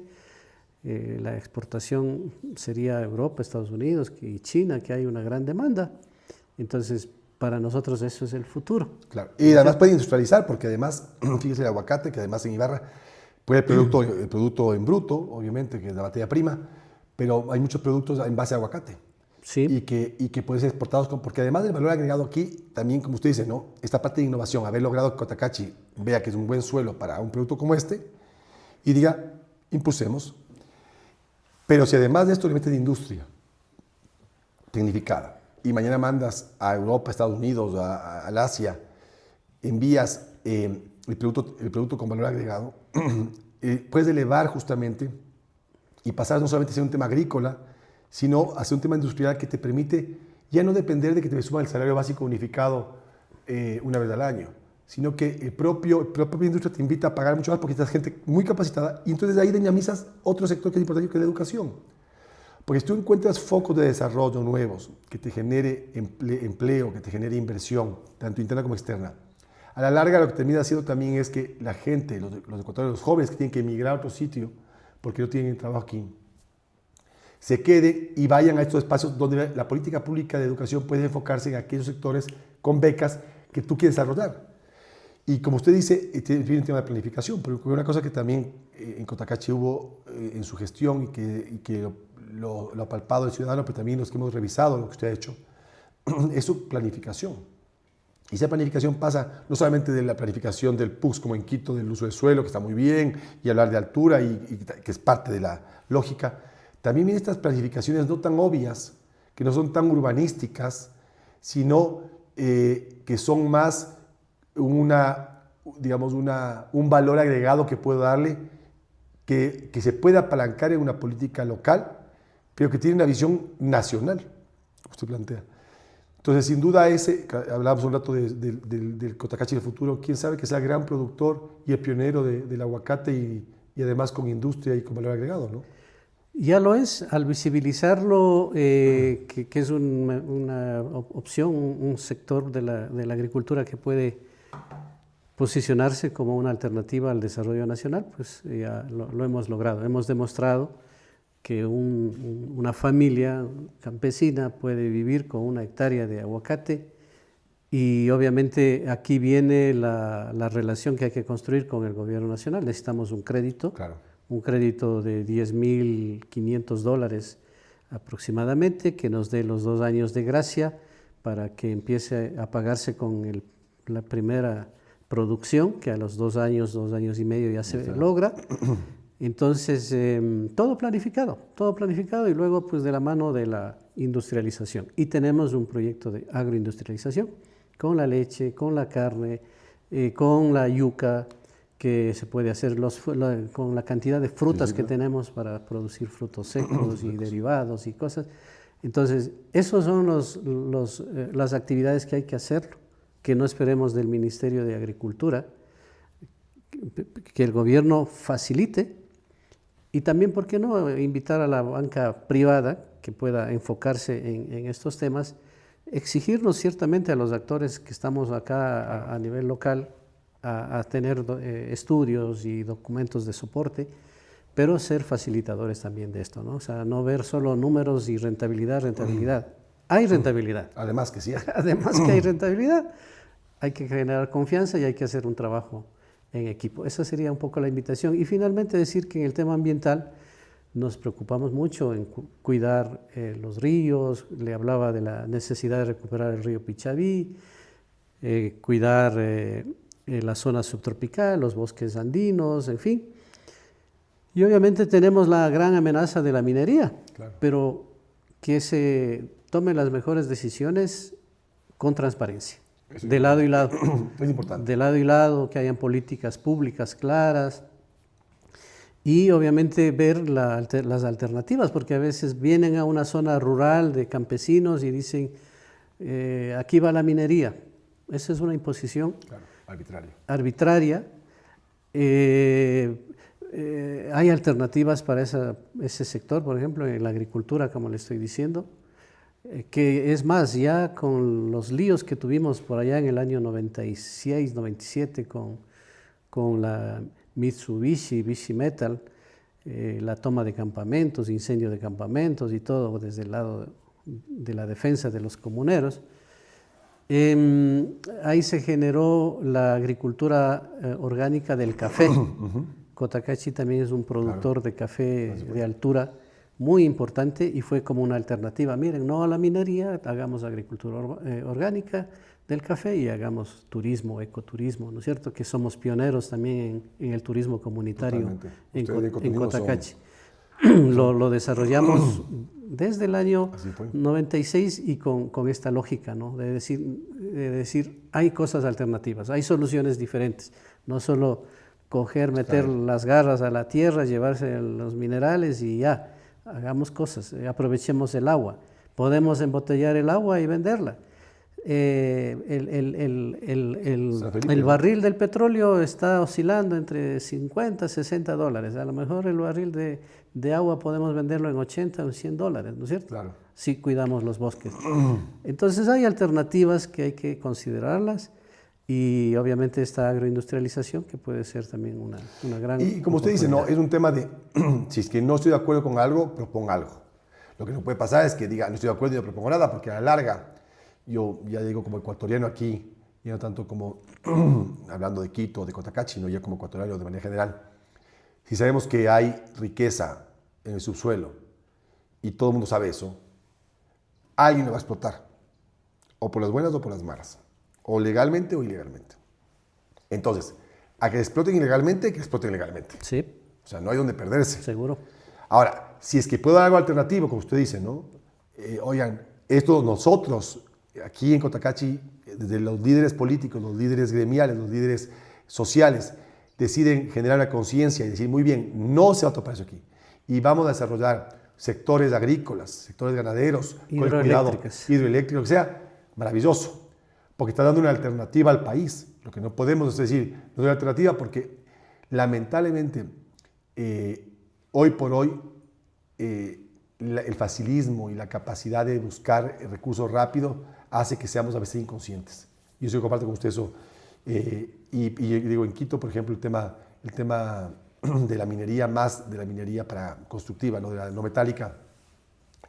La exportación sería Europa, Estados Unidos y China, que hay una gran demanda. Entonces, para nosotros eso es el futuro. Claro. Y además puede industrializar, porque además, fíjese el aguacate, que además en Ibarra puede el producto en bruto, obviamente, que es la materia prima, pero hay muchos productos en base a aguacate. Sí. Y que pueden ser exportados, porque además del valor agregado aquí, también, como usted dice, ¿no? Esta parte de innovación, haber logrado que Cotacachi vea que es un buen suelo para un producto como este, y diga, impulsemos. Pero si además de esto le metes de industria tecnificada, y mañana mandas a Europa, Estados Unidos, al Asia, envías el producto con valor agregado, puedes elevar justamente y pasar no solamente a ser un tema agrícola, sino a ser un tema industrial que te permite ya no depender de que te suban el salario básico unificado una vez al año, sino que la propia industria te invita a pagar mucho más porque estás gente muy capacitada, y entonces de ahí dinamizas otro sector que es importante, que es la educación. Porque si tú encuentras focos de desarrollo nuevos que te genere empleo, que te genere inversión, tanto interna como externa, a la larga lo que termina haciendo también es que la gente, los ecuatorianos, los jóvenes que tienen que emigrar a otro sitio porque no tienen trabajo aquí, se queden y vayan a estos espacios donde la política pública de educación puede enfocarse en aquellos sectores con becas que tú quieres desarrollar. Y como usted dice, tiene un tema de planificación, pero una cosa que también en Cotacachi hubo en su gestión y que lo ha palpado el ciudadano, pero también los que hemos revisado lo que usted ha hecho, es su planificación. Y esa planificación pasa no solamente de la planificación del PUX como en Quito, del uso del suelo, que está muy bien, y hablar de altura, y que es parte de la lógica. También vienen estas planificaciones no tan obvias, que no son tan urbanísticas, sino que son más un valor agregado que puedo darle, que se pueda apalancar en una política local, pero que tiene una visión nacional, como usted plantea. Entonces, sin duda, hablábamos un rato del Cotacachi del futuro, quién sabe que sea el gran productor y el pionero del aguacate y además con industria y con valor agregado, ¿no? Ya lo es, al visibilizarlo, que es una opción, un sector de la agricultura que puede posicionarse como una alternativa al desarrollo nacional, pues ya lo hemos logrado. Hemos demostrado que una familia campesina puede vivir con 1 hectárea de aguacate, y obviamente aquí viene la relación que hay que construir con el gobierno nacional. Necesitamos un crédito. Claro. Un crédito de $10.500 aproximadamente, que nos dé los 2 años de gracia para que empiece a pagarse con la primera producción, que a los 2 años, 2 años y medio ya se logra. Entonces, todo planificado, y luego pues de la mano de la industrialización. Y tenemos un proyecto de agroindustrialización con la leche, con la carne, con la yuca, que se puede hacer con la cantidad de frutas que tenemos para producir frutos secos y derivados y cosas. Entonces, esos son las actividades que hay que hacer, que no esperemos del Ministerio de Agricultura, que el gobierno facilite, y también, ¿por qué no?, invitar a la banca privada que pueda enfocarse en estos temas, exigirnos ciertamente a los actores que estamos acá a nivel local, a tener estudios y documentos de soporte, pero ser facilitadores también de esto, ¿no? O sea, no ver solo números y rentabilidad. Hay rentabilidad. Además que sí. Además que hay rentabilidad. Hay que generar confianza y hay que hacer un trabajo en equipo. Esa sería un poco la invitación. Y finalmente decir que en el tema ambiental nos preocupamos mucho en cuidar los ríos. Le hablaba de la necesidad de recuperar el río Pichaví, cuidar la zona subtropical, los bosques andinos, en fin. Y obviamente tenemos la gran amenaza de la minería, claro, pero que se tomen las mejores decisiones con transparencia, de lado y lado. Es importante. De lado y lado, que hayan políticas públicas claras y obviamente ver las alternativas, porque a veces vienen a una zona rural de campesinos y dicen, aquí va la minería. Esa es una imposición. Claro. Arbitraria. Hay alternativas para ese sector, por ejemplo, en la agricultura, como le estoy diciendo, que es más, ya con los líos que tuvimos por allá en el año 96, 97 con la Mitsubishi Metal, la toma de campamentos, incendio de campamentos y todo desde el lado de la defensa de los comuneros. Ahí se generó la agricultura orgánica del café. Cotacachi también es un productor de café de altura muy importante y fue como una alternativa. Miren, no a la minería, hagamos agricultura orgánica del café y hagamos turismo, ecoturismo, ¿no es cierto? Que somos pioneros también en el turismo comunitario en Cotacachi. Lo desarrollamos desde el año 96 y con esta lógica, ¿no? De decir, hay cosas alternativas, hay soluciones diferentes, no solo meter las garras a la tierra, llevarse los minerales y ya, hagamos cosas, aprovechemos el agua, podemos embotellar el agua y venderla. El barril del petróleo está oscilando entre 50 y $60. A lo mejor el barril de agua podemos venderlo en 80 o $100, ¿no es cierto? Claro. Si cuidamos los bosques. Entonces hay alternativas que hay que considerarlas y obviamente esta agroindustrialización que puede ser también una gran... Y como usted dice, no, es un tema de, si es que no estoy de acuerdo con algo, proponga algo. Lo que no puede pasar es que diga, no estoy de acuerdo y no propongo nada, porque a la larga, yo ya digo como ecuatoriano aquí, y no tanto como hablando de Quito, de Cotacachi, no ya como ecuatoriano de manera general. Si sabemos que hay riqueza en el subsuelo y todo el mundo sabe eso, alguien lo va a explotar, o por las buenas o por las malas, o legalmente o ilegalmente. Entonces, a que exploten ilegalmente, que exploten legalmente. Sí. O sea, no hay donde perderse. Seguro. Ahora, si es que puedo dar algo alternativo, como usted dice, ¿no? Oigan, esto nosotros, aquí en Cotacachi, desde los líderes políticos, los líderes gremiales, los líderes sociales, deciden generar una conciencia y decir, muy bien, no se va a topar eso aquí. Y vamos a desarrollar sectores agrícolas, sectores ganaderos, con el cuidado hidroeléctricos, o sea, maravilloso, porque está dando una alternativa al país. Lo que no podemos es decir, no hay alternativa porque lamentablemente hoy por hoy el facilismo y la capacidad de buscar recursos rápidos hace que seamos a veces inconscientes. Yo sí comparto con usted eso. Y digo, en Quito, por ejemplo, el tema de la minería, más de la minería para constructiva, ¿no? De la no metálica,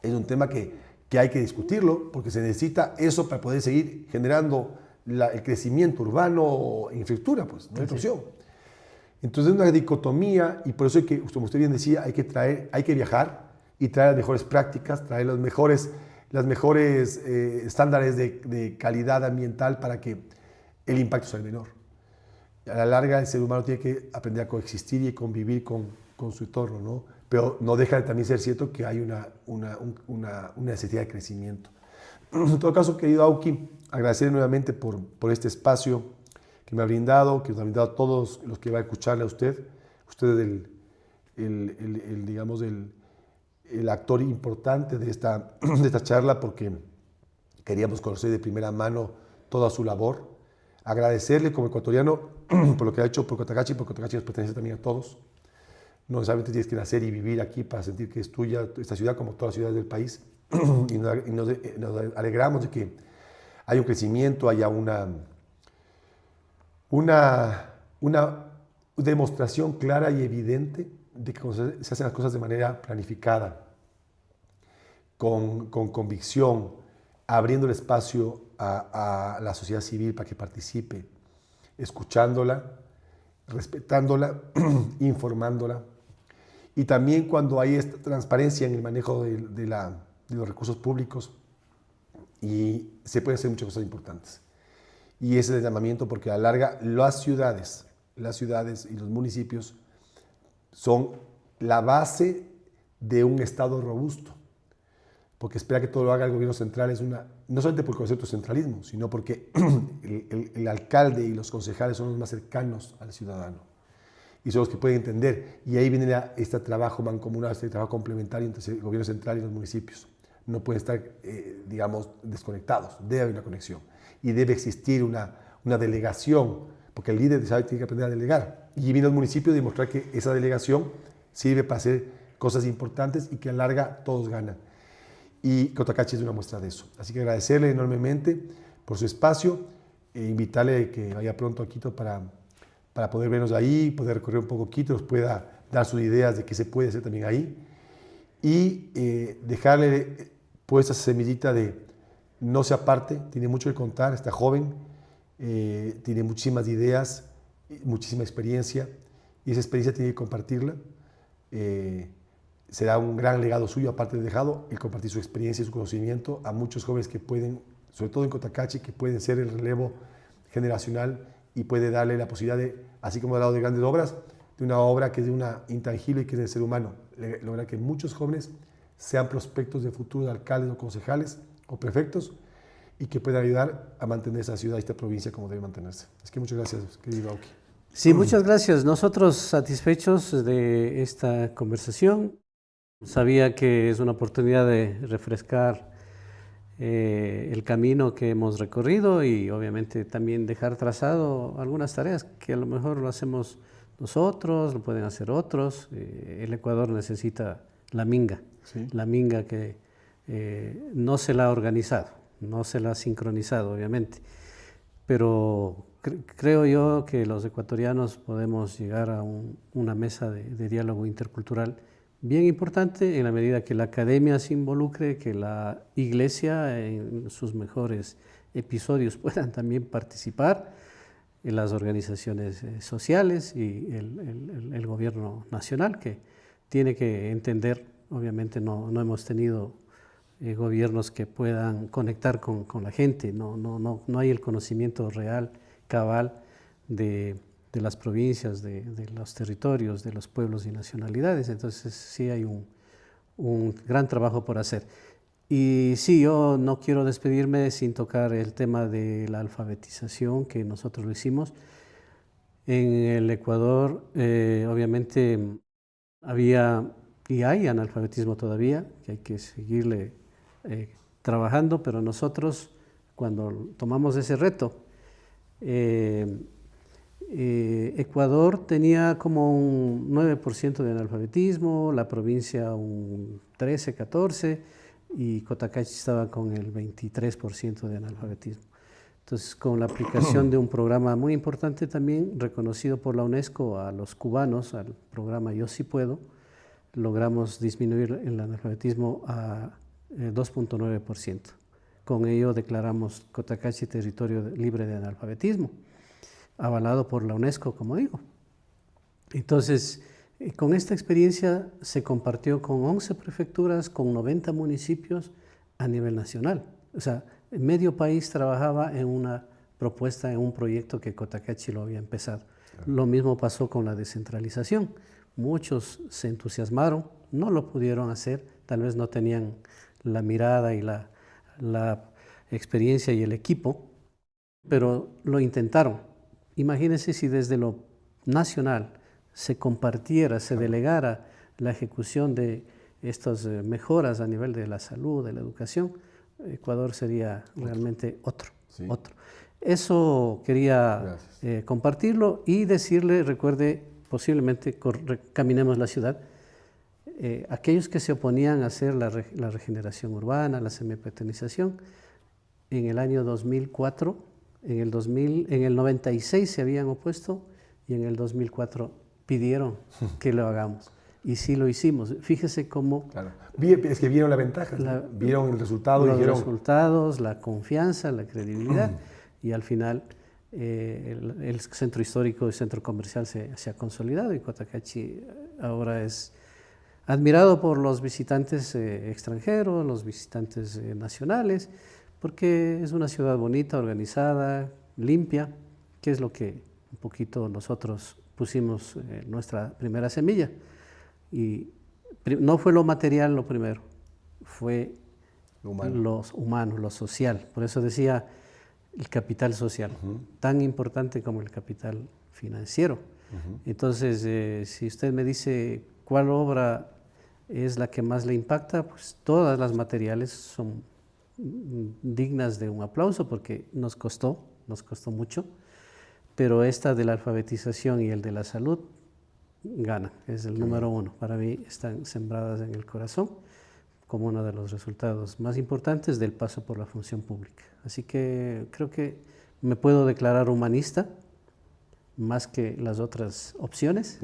es un tema que hay que discutirlo porque se necesita eso para poder seguir generando el crecimiento urbano en infraestructura, pues, no hay otra opción. Entonces es una dicotomía y por eso hay que, como usted bien decía, hay que viajar y traer las mejores prácticas, traer los mejores estándares de calidad ambiental para que el impacto sea el menor. A la larga, el ser humano tiene que aprender a coexistir y convivir con su entorno, ¿no? Pero no deja de también ser cierto que hay una necesidad de crecimiento. En todo caso, querido Auki, agradecerle nuevamente por este espacio que me ha brindado, que nos ha brindado a todos los que va a escucharle a usted. Usted es digamos, el actor importante de esta charla porque queríamos conocer de primera mano toda su labor. Agradecerle como ecuatoriano por lo que ha hecho por Cotacachi, porque Cotacachi nos pertenece también a todos. No necesariamente tienes que nacer y vivir aquí para sentir que es tuya esta ciudad como todas las ciudades del país. Y nos alegramos de que haya un crecimiento, haya una demostración clara y evidente de que se hacen las cosas de manera planificada, con convicción, abriendo el espacio a la sociedad civil para que participe, escuchándola, respetándola, informándola. Y también cuando hay esta transparencia en el manejo de los recursos públicos, y se pueden hacer muchas cosas importantes. Y ese es el llamamiento porque a la larga las ciudades y los municipios son la base de un Estado robusto. Porque espera que todo lo haga el gobierno central no solamente por el concepto de centralismo, sino porque el alcalde y los concejales son los más cercanos al ciudadano y son los que pueden entender. Y ahí viene este trabajo mancomunado, este trabajo complementario entre el gobierno central y los municipios. No pueden estar, digamos, desconectados, debe haber una conexión y debe existir una delegación, porque el líder tiene que aprender a delegar. Y viene al municipio a demostrar que esa delegación sirve para hacer cosas importantes y que a la larga todos ganan. Y Cotacachi es una muestra de eso. Así que agradecerle enormemente por su espacio e invitarle a que vaya pronto a Quito para poder vernos ahí, poder recorrer un poco Quito, nos pueda dar sus ideas de qué se puede hacer también ahí y dejarle puesta esa semillita de no se aparte, tiene mucho que contar, está joven, tiene muchísimas ideas, muchísima experiencia y esa experiencia tiene que compartirla. Será un gran legado suyo, aparte de dejado, el compartir su experiencia y su conocimiento a muchos jóvenes que pueden, sobre todo en Cotacachi, que pueden ser el relevo generacional y puede darle la posibilidad de, así como al lado de grandes obras, de una obra que es de una intangible y que es del ser humano, lograr que muchos jóvenes sean prospectos de futuros alcaldes o concejales o prefectos y que puedan ayudar a mantener esa ciudad y esta provincia como debe mantenerse. Es que muchas gracias, querido Auki. Sí, muchas gracias. Nosotros satisfechos de esta conversación. Sabía que es una oportunidad de refrescar el camino que hemos recorrido y obviamente también dejar trazado algunas tareas que a lo mejor lo hacemos nosotros, lo pueden hacer otros. El Ecuador necesita la minga, sí. La minga que no se la ha organizado, no se la ha sincronizado obviamente, pero creo yo que los ecuatorianos podemos llegar a una mesa de diálogo intercultural bien importante en la medida que la academia se involucre, que la iglesia en sus mejores episodios puedan también participar, en las organizaciones sociales y el gobierno nacional que tiene que entender, obviamente no hemos tenido gobiernos que puedan conectar con la gente, no hay el conocimiento real, cabal de las provincias, de los territorios, de los pueblos y nacionalidades. Entonces sí hay un gran trabajo por hacer. Y sí, yo no quiero despedirme sin tocar el tema de la alfabetización, que nosotros lo hicimos. En el Ecuador, obviamente, había y hay analfabetismo todavía, que hay que seguirle trabajando, pero nosotros cuando tomamos ese reto, Ecuador tenía como un 9% de analfabetismo, la provincia un 13, 14 y Cotacachi estaba con el 23% de analfabetismo. Entonces, con la aplicación de un programa muy importante también, reconocido por la UNESCO a los cubanos, al programa Yo Sí Puedo, logramos disminuir el analfabetismo a 2.9%. Con ello declaramos Cotacachi territorio libre de analfabetismo, avalado por la UNESCO, como digo. Entonces, con esta experiencia se compartió con 11 prefecturas, con 90 municipios a nivel nacional. O sea, medio país trabajaba en una propuesta, en un proyecto que Cotacachi lo había empezado. Lo mismo pasó con la descentralización. Muchos se entusiasmaron, no lo pudieron hacer, tal vez no tenían la mirada y la experiencia y el equipo, pero lo intentaron. Imagínense si desde lo nacional se compartiera, se delegara la ejecución de estas mejoras a nivel de la salud, de la educación, Ecuador sería realmente otro. Eso quería compartirlo y decirle, recuerde, posiblemente caminemos la ciudad. Aquellos que se oponían a hacer la regeneración urbana, la semipetonización, en el año 2004, en el 96 se habían opuesto y en el 2004 pidieron que lo hagamos. Y sí lo hicimos. Fíjese cómo... Claro. Es que vieron la ventaja, vieron el resultado. Los resultados, la confianza, la credibilidad. Y al final el centro histórico y centro comercial se ha consolidado y Cotacachi ahora es admirado por los visitantes extranjeros, los visitantes nacionales, porque es una ciudad bonita, organizada, limpia, que es lo que un poquito nosotros pusimos nuestra primera semilla. Y no fue lo material lo primero, fue los humanos, lo social. Por eso decía el capital social, tan importante como el capital financiero. Entonces, si usted me dice cuál obra es la que más le impacta, pues todas las materiales son dignas de un aplauso porque nos costó mucho, pero esta de la alfabetización y el de la salud gana, es el número uno. Para mí están sembradas en el corazón como uno de los resultados más importantes del paso por la función pública. Así que creo que me puedo declarar humanista más que las otras opciones,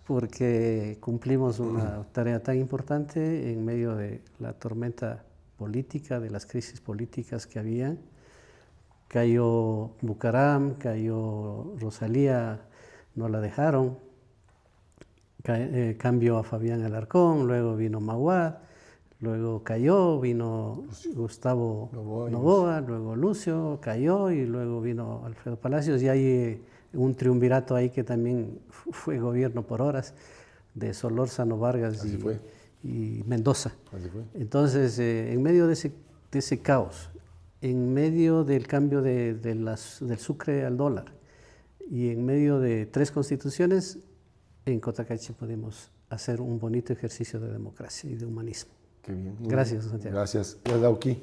porque cumplimos una tarea tan importante en medio de la tormenta política, de las crisis políticas que había. Cayó Bucaram, cayó Rosalía, no la dejaron, cambió a Fabián Alarcón, luego vino Maguad, luego cayó, vino Gustavo Noboa, luego Lucio cayó y luego vino Alfredo Palacios y hay un triunvirato ahí que también fue gobierno por horas de Solórzano, Vargas y Mendoza. Entonces, en medio de ese caos, en medio del cambio del sucre al dólar y en medio de 3 constituciones, en Cotacachi podemos hacer un bonito ejercicio de democracia y de humanismo. Qué bien. Gracias, Santiago. Gracias. Gracias, Dauki.